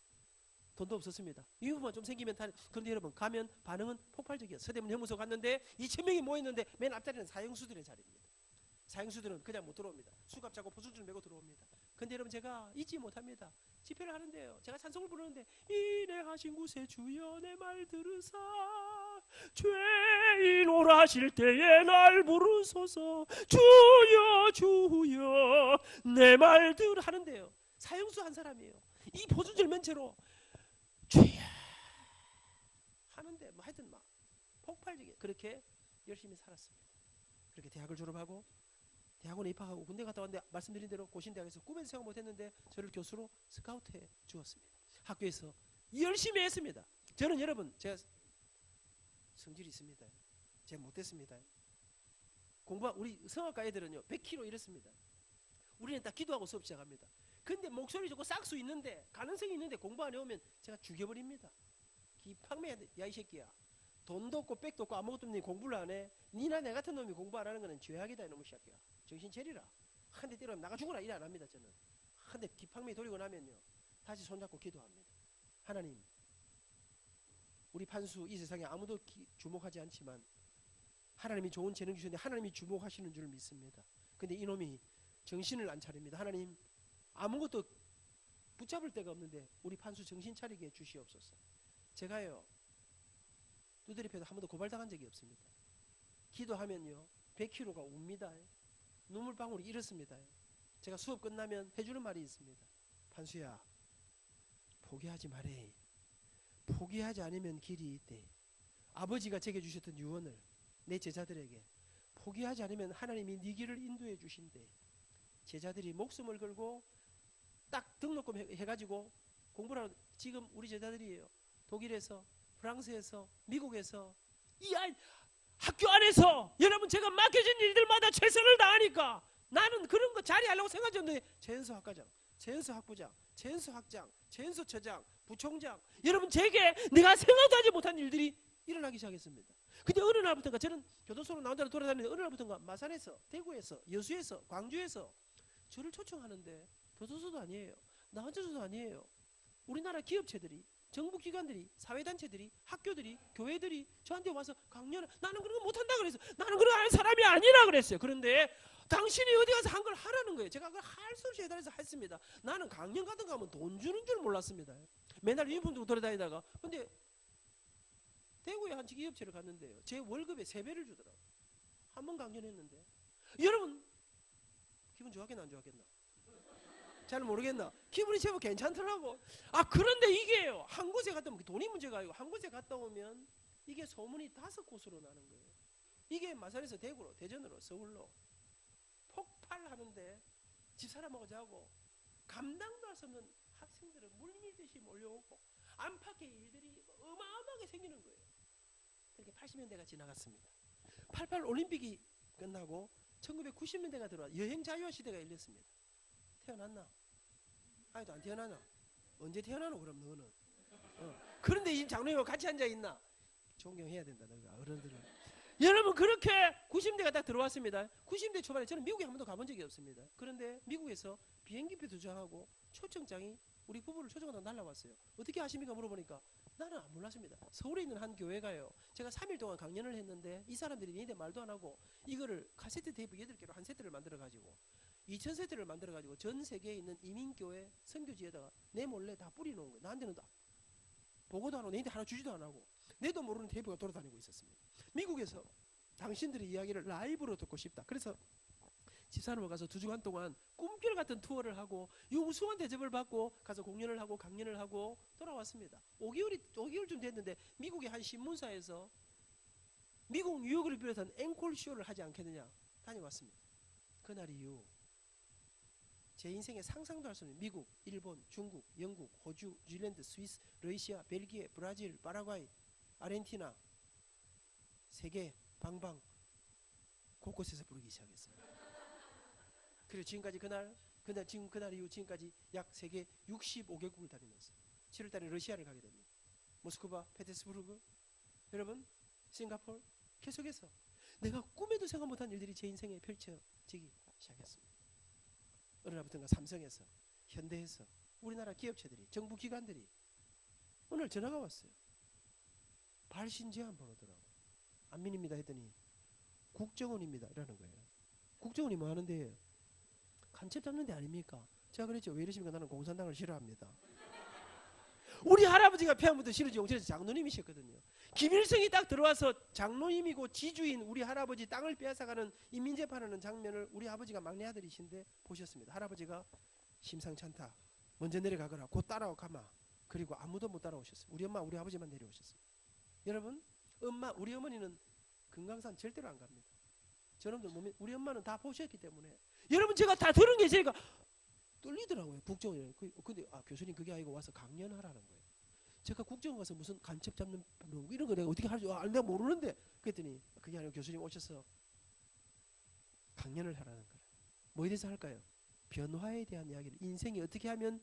돈도 없었습니다. 이후만 좀 생기면 그런데 여러분 가면 반응은 폭발적이었어요. 서대문 형무소 갔는데 2,000명이 모였는데 맨 앞자리는 사형수들의 자리입니다. 사형수들은 그냥 못 들어옵니다. 수갑 잡고 포승줄 메고 들어옵니다. 근데 여러분 제가 잊지 못합니다. 집회를 하는데요. 제가 찬송을 부르는데 인내하신 구세 주여 내 말 들으사 죄인 오라실 때에 날 부르소서 주여 주여 내 말 들 하는데요. 사형수 한 사람이에요. 이 포승줄 맨 채로 주여 하는데 뭐 하여튼 막 폭발적이에요. 그렇게 열심히 살았습니다. 그렇게 대학을 졸업하고 대학원에 입학하고 군대 갔다 왔는데 말씀드린 대로 고신대학에서 꿈에도 생각 못했는데 저를 교수로 스카우트해 주었습니다. 학교에서 열심히 했습니다. 저는 여러분 제가 성질이 있습니다. 제가 못됐습니다. 우리 성악가 애들은요 100kg 이렇습니다. 우리는 딱 기도하고 수업 시작합니다. 근데 목소리 좋고 싹수 있는데 가능성이 있는데 공부 안 해오면 제가 죽여버립니다. 기팡매 야 이 새끼야. 돈도 없고 백도 없고 아무것도 없는 공부를 안 해. 니나 내 같은 놈이 공부 안 하는 거는 죄악이다 이놈의 새끼야. 정신 차리라. 한 대 때리면 나가 죽어라 일 안 합니다. 저는 한 대 기팡매 돌리고 나면요 다시 손잡고 기도합니다. 하나님 우리 판수 이 세상에 아무도 주목하지 않지만 하나님이 좋은 재능 주셨는데 하나님이 주목하시는 줄 믿습니다. 근데 이놈이 정신을 안 차립니다. 하나님 아무것도 붙잡을 데가 없는데 우리 판수 정신 차리게 해 주시옵소서. 제가요 두드리 패도 한 번도 고발당한 적이 없습니다. 기도하면요 100kg가 웁니다. 눈물방울이 이렇습니다. 제가 수업 끝나면 해주는 말이 있습니다. 판수야 포기하지 말해. 포기하지 않으면 길이 있대. 아버지가 제게 주셨던 유언을 내 제자들에게 포기하지 않으면 하나님이 네 길을 인도해 주신대. 제자들이 목숨을 걸고 딱 등록금 해가지고 공부를 하는 지금 우리 제자들이에요. 독일에서 프랑스에서 미국에서 이 학교 안에서 여러분 제가 맡겨진 일들마다 최선을 다하니까 나는 그런 거 자리하려고 생각하지 않는데 최연소 학과장, 최연소 학부장, 최연소 학장, 최연소 처장, 부총장 여러분 제게 내가 생각도 하지 못한 일들이 일어나기 시작했습니다. 근데 어느 날부터인가 저는 교도소로 나온 대로 돌아다니는데 어느 날부터인가 마산에서 대구에서 여수에서 광주에서 저를 초청하는데 교도소도 아니에요. 나 혼자서도 아니에요. 우리나라 기업체들이 정부기관들이 사회단체들이 학교들이 교회들이 저한테 와서 강연을 나는 그런 거 못한다 그래서 나는 그런 거 하는 사람이 아니라 그랬어요. 그런데 당신이 어디 가서 한 걸 하라는 거예요. 제가 그걸 할 수 없이 해달라서 했습니다. 나는 강연 같은 거 하면 돈 주는 줄 몰랐습니다. 맨날 유니폼 들고 돌아다니다가 근데 대구에 한 기업체를 갔는데요. 제 월급의 3배를 주더라고요. 한 번 강연했는데 여러분 기분 좋았겠나 안 좋았겠나? 잘 모르겠나? 기분이 제법 괜찮더라고. 그런데 이게요. 한 곳에 갔다 오면 돈이 문제가 아니고 한 곳에 갔다 오면 이게 소문이 5곳으로 나는 거예요. 이게 마산에서 대구로 대전으로 서울로 폭발하는데 집사람하고 자고 감당도 할 수 없는 학생들은 물밀듯이 몰려오고 안팎의 일들이 어마어마하게 생기는 거예요. 그렇게 80년대가 지나갔습니다. 88 올림픽이 끝나고 1990년대가 들어와 여행 자유화 시대가 열렸습니다. 태어났나? 아직도 안 태어나나? 언제 태어나노 그럼 너는? 그런데 이 장로님하고 같이 앉아있나? 존경해야 된다 너가 어른들은. 여러분 그렇게 90대가 딱 들어왔습니다. 90대 초반에 저는 미국에 한 번도 가본 적이 없습니다. 그런데 미국에서 비행기표 조정하고 초청장이 우리 부부를 초청하다가 날라왔어요. 어떻게 아십니까 물어보니까 나는 안 몰랐습니다. 서울에 있는 한 교회가요. 제가 3일 동안 강연을 했는데 이 사람들이 니네 말도 안 하고 이거를 카세트 테이프 8개로 한 세트를 만들어가지고 2000세트를 만들어가지고 전 세계에 있는 이민교회 선교지에다가 내 몰래 다 뿌리놓은 거예요. 나한테는 다 보고도 안 하고 내한테 하나 주지도 안 하고 내도 모르는 테이프가 돌아다니고 있었습니다. 미국에서 당신들의 이야기를 라이브로 듣고 싶다. 그래서 집사람을 가서 2주간 동안 꿈길 같은 투어를 하고 우수한 대접을 받고 가서 공연을 하고 강연을 하고 돌아왔습니다. 5개월쯤 됐는데 미국의 한 신문사에서 미국 뉴욕을 비롯한 앵콜 쇼를 하지 않겠느냐 다녀왔습니다. 그날 이후 제 인생에 상상도 할 수 없는 미국, 일본, 중국, 영국, 호주, 뉴질랜드, 스위스, 러시아, 벨기에, 브라질, 파라과이, 아르헨티나 세계 방방 곳곳에서 부르기 시작했습니다. 그리고 지금까지 그날 이후 지금까지 약 세계 65개국을 다니면서 7월달에 러시아를 가게 됩니다. 모스크바, 페테스부르크, 여러분 싱가포르 계속해서 내가 꿈에도 생각 못한 일들이 제 인생에 펼쳐지기 시작했습니다. 어느 날부터인가 삼성에서 현대에서 우리나라 기업체들이 정부 기관들이 오늘 전화가 왔어요. 발신 제안 번호더라고. 안민입니다 했더니 국정원입니다 이라는 거예요. 국정원이 뭐 하는데? 간첩 잡는 데 아닙니까? 제가 그랬죠. 왜 이러십니까? 나는 공산당을 싫어합니다. 우리 할아버지가 폐암부터 시리즈 용천에서 장로님이셨거든요. 김일성이 딱 들어와서 장로님이고 지주인 우리 할아버지 땅을 빼앗아가는 인민재판하는 장면을 우리 아버지가 막내 아들이신데 보셨습니다. 할아버지가 심상치 않다. 먼저 내려가거라. 곧 따라오가마. 그리고 아무도 못 따라오셨어요. 우리 엄마 우리 아버지만 내려오셨어요. 여러분 우리 어머니는 금강산 절대로 안 갑니다. 저놈들 몸에 우리 엄마는 다 보셨기 때문에 여러분 제가 다 들은 게 있으니까 떨리더라고요. 국정원이. 근데 교수님 그게 아니고 와서 강연하라는 거예요. 제가 국정원 가서 무슨 간첩 잡는 이런 거 내가 어떻게 할 줄 내가 모르는데 그랬더니 그게 아니고 교수님 오셔서 강연을 하라는 거예요. 뭐에 대해서 할까요? 변화에 대한 이야기를 인생이 어떻게 하면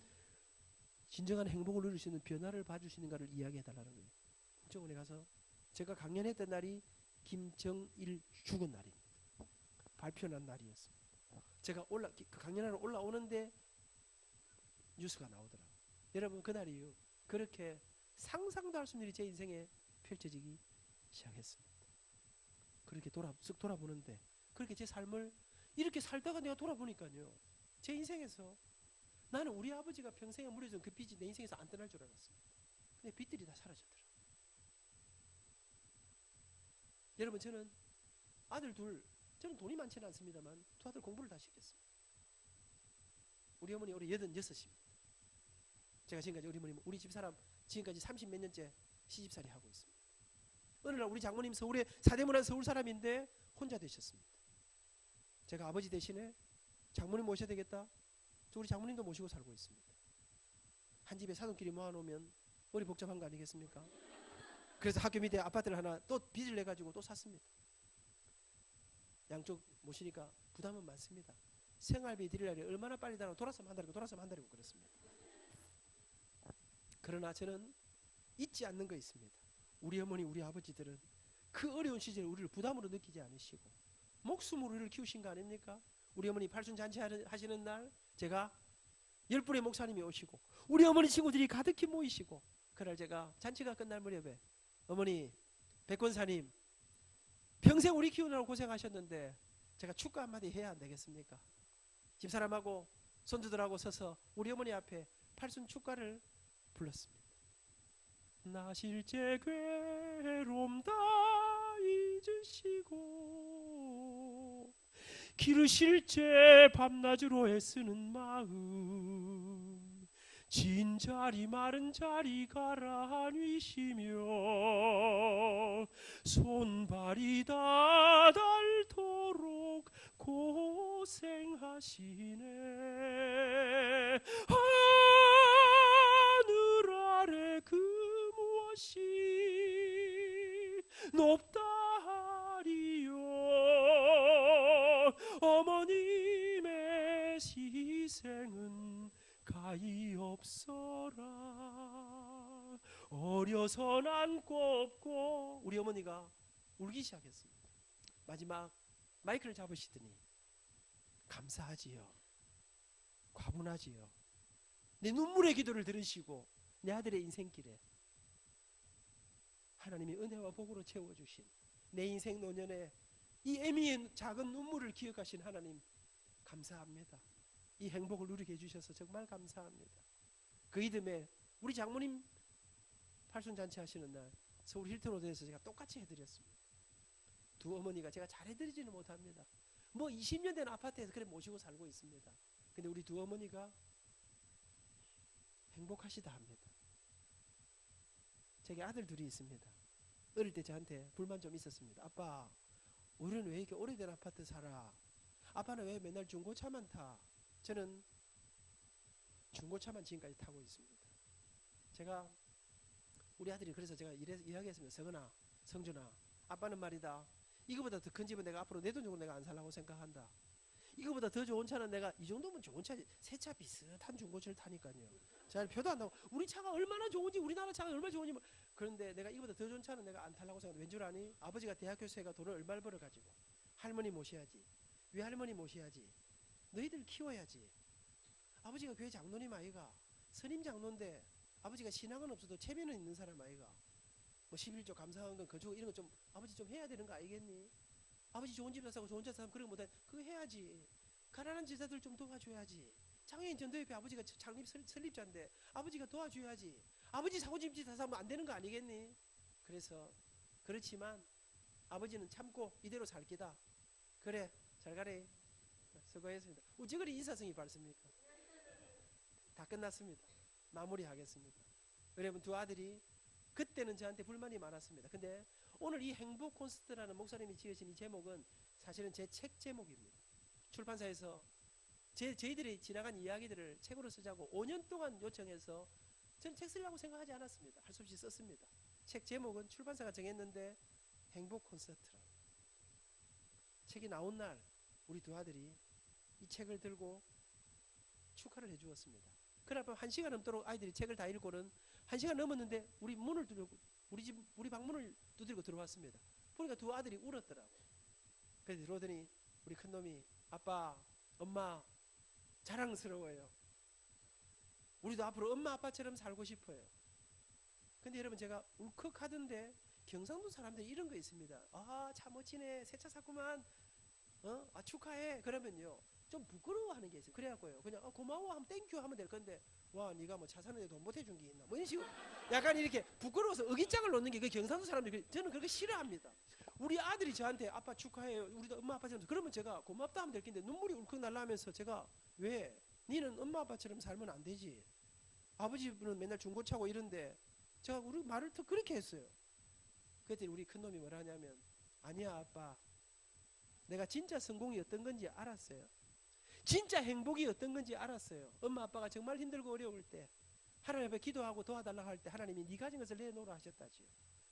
진정한 행복을 누릴 수 있는 변화를 봐줄 수 있는가를 이야기해달라는 거예요. 국정원에 가서 제가 강연했던 날이 김정일 죽은 날입니다. 발표난 날이었습니다. 제가 그 강연하러 올라오는데 뉴스가 나오더라고요. 여러분 그날이요. 그렇게 상상도 할 수 없는 일이 제 인생에 펼쳐지기 시작했습니다. 그렇게 쓱 돌아보는데 그렇게 제 삶을 이렇게 살다가 내가 돌아보니까요. 제 인생에서 나는 우리 아버지가 평생에 물려준 그 빚이 내 인생에서 안 떠날 줄 알았습니다. 근데 빚들이 다 사라졌더라고요. 여러분 저는 아들 둘 저는 돈이 많지는 않습니다만 두 아들 공부를 다 시켰습니다. 우리 어머니 올해 86입니다. 제가 지금까지 우리 집사람 지금까지 30몇 년째 시집살이 하고 있습니다. 어느 날 우리 장모님 서울에 사대문안 서울 사람인데 혼자 되셨습니다. 제가 아버지 대신에 장모님 모셔야 되겠다. 우리 장모님도 모시고 살고 있습니다. 한 집에 사돈끼리 모아놓으면 머리 복잡한 거 아니겠습니까? 그래서 학교 밑에 아파트를 하나 또 빚을 내가지고 또 샀습니다. 양쪽 모시니까 부담은 많습니다. 생활비 드릴 날이 얼마나 빨리 돌아서면 한 달이고 그렇습니다. 그러나 저는 잊지 않는 거 있습니다. 우리 어머니 우리 아버지들은 그 어려운 시절에 우리를 부담으로 느끼지 않으시고 목숨으로 우리를 키우신 거 아닙니까? 우리 어머니 팔순잔치 하시는 날 제가 10분의 목사님이 오시고 우리 어머니 친구들이 가득히 모이시고 그날 제가 잔치가 끝날 무렵에 어머니 백권사님 평생 우리 키우느라고 고생하셨는데 제가 축가 한마디 해야 안 되겠습니까? 집사람하고 손주들하고 서서 우리 어머니 앞에 팔순 축가를 불렀습니다. 나 실제 괴로움 다 잊으시고 기르실 제 밤낮으로 애쓰는 마음 진자리 마른 자리 가라앉으시며 손발이 다 닳도록 고생하시네. 하늘 아래 그 무엇이 높다 하리요. 어머님의 희생은 가히 없어라. 어려서 난고 없고 우리 어머니가 울기 시작했습니다. 마지막 마이크를 잡으시더니 감사하지요. 과분하지요. 내 눈물의 기도를 들으시고 내 아들의 인생길에 하나님이 은혜와 복으로 채워주신 내 인생 노년에 이 애미의 작은 눈물을 기억하신 하나님 감사합니다. 이 행복을 누리게 해주셔서 정말 감사합니다. 그 이듬해 우리 장모님 팔순잔치 하시는 날 서울 힐튼 호텔에서 제가 똑같이 해드렸습니다. 두 어머니가 제가 잘해드리지는 못합니다. 뭐 20년 된 아파트에서 그래 모시고 살고 있습니다. 근데 우리 두 어머니가 행복하시다 합니다. 제게 아들 둘이 있습니다. 어릴 때 저한테 불만 좀 있었습니다. 아빠 우리는 왜 이렇게 오래된 아파트 살아? 아빠는 왜 맨날 중고차만 타? 저는 중고차만 지금까지 타고 있습니다. 제가 우리 아들이 그래서 제가 이야기했습니다. 성은아, 성준아, 아빠는 말이다. 이거보다 더 큰 집은 내가 앞으로 내 돈 주고 내가 안 살라고 생각한다. 이거보다 더 좋은 차는 내가 이 정도면 좋은 차, 새 차 비슷한 중고차를 타니까요. 잘 표도 안 나고 우리 차가 얼마나 좋은지 우리나라 차가 얼마나 좋은지 그런데 내가 이거보다 더 좋은 차는 내가 안 타려고 생각한다. 왠 줄 아니? 아버지가 대학교생가 돈을 얼마를 벌어가지고 할머니 모셔야지. 외할머니 모셔야지. 너희들 키워야지. 아버지가 교회 장로님 아이가 선임 장로인데 아버지가 신앙은 없어도 체면은 있는 사람 아이가 뭐 11조 감사헌금 거주고 이런 거 좀 아버지 좀 해야 되는 거 아니겠니? 아버지 좋은 집 사고 좋은 차 사면 그런 거 못해. 그거 해야지. 가난한 제자들 좀 도와줘야지. 장애인 전도협회 아버지가 창립 설립자인데 아버지가 도와줘야지. 아버지 사고 집다 사면 안 되는 거 아니겠니? 그래서 그렇지만 아버지는 참고 이대로 살 기다. 그래 잘 가래. 수고했습니다. 어찌 그리 인사성이 밝습니까? 다 끝났습니다. 마무리하겠습니다. 여러분 두 아들이 그때는 저한테 불만이 많았습니다. 근데 오늘 이 행복 콘서트라는 목사님이 지으신 이 제목은 사실은 제 책 제목입니다. 출판사에서 저희들이 지나간 이야기들을 책으로 쓰자고 5년 동안 요청해서 저는 책 쓰려고 생각하지 않았습니다. 할 수 없이 썼습니다. 책 제목은 출판사가 정했는데 행복 콘서트라. 책이 나온 날 우리 두 아들이 이 책을 들고 축하를 해 주었습니다. 그날 밤 1시간 넘도록 아이들이 책을 다 읽고는 1시간 넘었는데 우리 문을 두드리고 우리 방문을 두드리고 들어왔습니다. 보니까 두 아들이 울었더라고. 그래서 들어오더니 우리 큰놈이 아빠, 엄마 자랑스러워요. 우리도 앞으로 엄마 아빠처럼 살고 싶어요. 근데 여러분 제가 울컥하던데 경상도 사람들이 이런 거 있습니다. 아, 차 멋지네. 새 차 샀구만. 아, 축하해. 그러면요 좀 부끄러워하는 게 있어요. 그래갖고요 그냥 고마워 하면 땡큐 하면 될 건데 와 네가 뭐 차 사는데 돈 못 해준 게 있나 뭐 이런 식으로 약간 이렇게 부끄러워서 의기장을 놓는 게 그 경상도 사람들이 저는 그렇게 싫어합니다. 우리 아들이 저한테 아빠 축하해요. 우리도 엄마 아빠처럼 그러면 제가 고맙다 하면 될 텐데 눈물이 울컥 날라 하면서 제가 왜 니는 엄마 아빠처럼 살면 안 되지. 아버지는 맨날 중고차고 이런데 제가 우리 말을 더 그렇게 했어요. 그랬더니 우리 큰놈이 뭐라 하냐면 아니야 아빠 내가 진짜 성공이 어떤 건지 알았어요. 진짜 행복이 어떤 건지 알았어요. 엄마 아빠가 정말 힘들고 어려울 때 하나님 앞에 기도하고 도와달라고 할 때 하나님이 네 가진 것을 내놓으라 하셨다지요.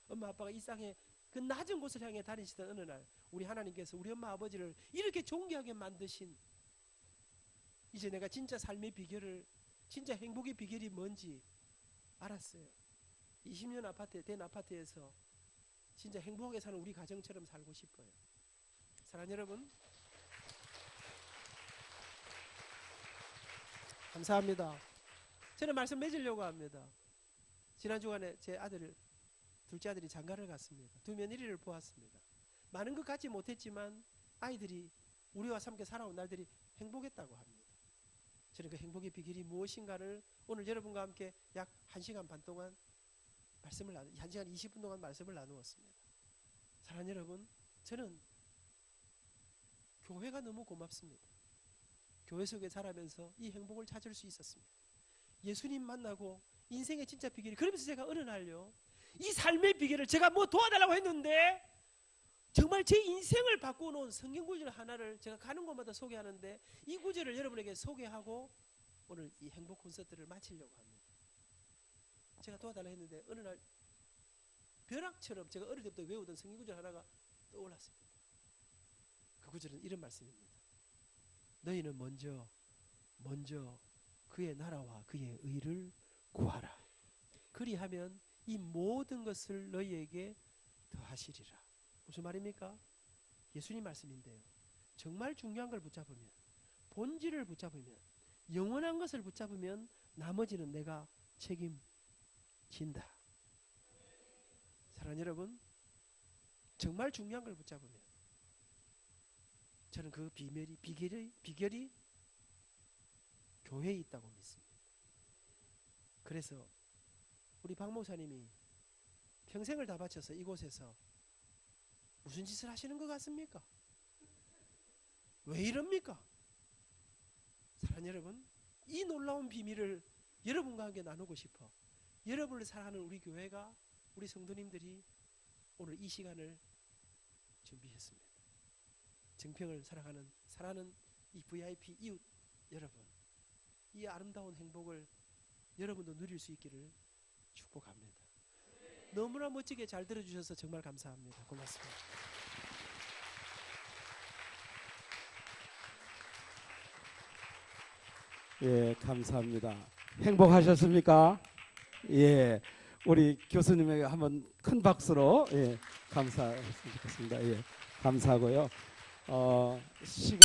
엄마 아빠가 이 땅에 그 낮은 곳을 향해 다니시던 어느 날 우리 하나님께서 우리 엄마 아버지를 이렇게 존귀하게 만드신 이제 내가 진짜 삶의 비결을 진짜 행복의 비결이 뭔지 알았어요. 20년 아파트 된 아파트에서 진짜 행복하게 사는 우리 가정처럼 살고 싶어요. 사랑하는 여러분 감사합니다. 저는 말씀 맺으려고 합니다. 지난 주간에 제 둘째 아들이 장가를 갔습니다. 두 며느리를 보았습니다. 많은 것 갖지 못했지만 아이들이 우리와 함께 살아온 날들이 행복했다고 합니다. 저는 그 행복의 비결이 무엇인가를 오늘 여러분과 함께 약 1시간 반 동안 1시간 20분 동안 말씀을 나누었습니다. 사랑하는 여러분, 저는 교회가 너무 고맙습니다. 교회 속에 자라면서 이 행복을 찾을 수 있었습니다. 예수님 만나고 인생의 진짜 비결이 그러면서 제가 어느 날요 이 삶의 비결을 제가 뭐 도와달라고 했는데 정말 제 인생을 바꿔놓은 성경 구절 하나를 제가 가는 곳마다 소개하는데 이 구절을 여러분에게 소개하고 오늘 이 행복 콘서트를 마치려고 합니다. 제가 도와달라고 했는데 어느 날 벼락처럼 제가 어릴 때부터 외우던 성경 구절 하나가 떠올랐습니다. 그 구절은 이런 말씀입니다. 너희는 먼저 그의 나라와 그의 의를 구하라. 그리하면 이 모든 것을 너희에게 더하시리라. 무슨 말입니까? 예수님 말씀인데요. 정말 중요한 걸 붙잡으면, 본질을 붙잡으면, 영원한 것을 붙잡으면 나머지는 내가 책임진다. 사랑하는 여러분, 정말 중요한 걸 붙잡으면 저는 그 비결이 교회에 있다고 믿습니다. 그래서 우리 박 목사님이 평생을 다 바쳐서 이곳에서 무슨 짓을 하시는 것 같습니까? 왜 이럽니까? 사랑하는 여러분, 이 놀라운 비밀을 여러분과 함께 나누고 싶어 여러분을 사랑하는 우리 교회가 우리 성도님들이 오늘 이 시간을 준비했습니다. 정평을 사랑하는 이 VIP 이웃 여러분, 이 아름다운 행복을 여러분도 누릴 수 있기를 축복합니다. 너무나 멋지게 잘 들어주셔서 정말 감사합니다. 고맙습니다. 예, 감사합니다. 행복하셨습니까? 예, 우리 교수님에게 한번 큰 박수로 감사했으면 좋겠습니다. 예, 감사하고요. 시간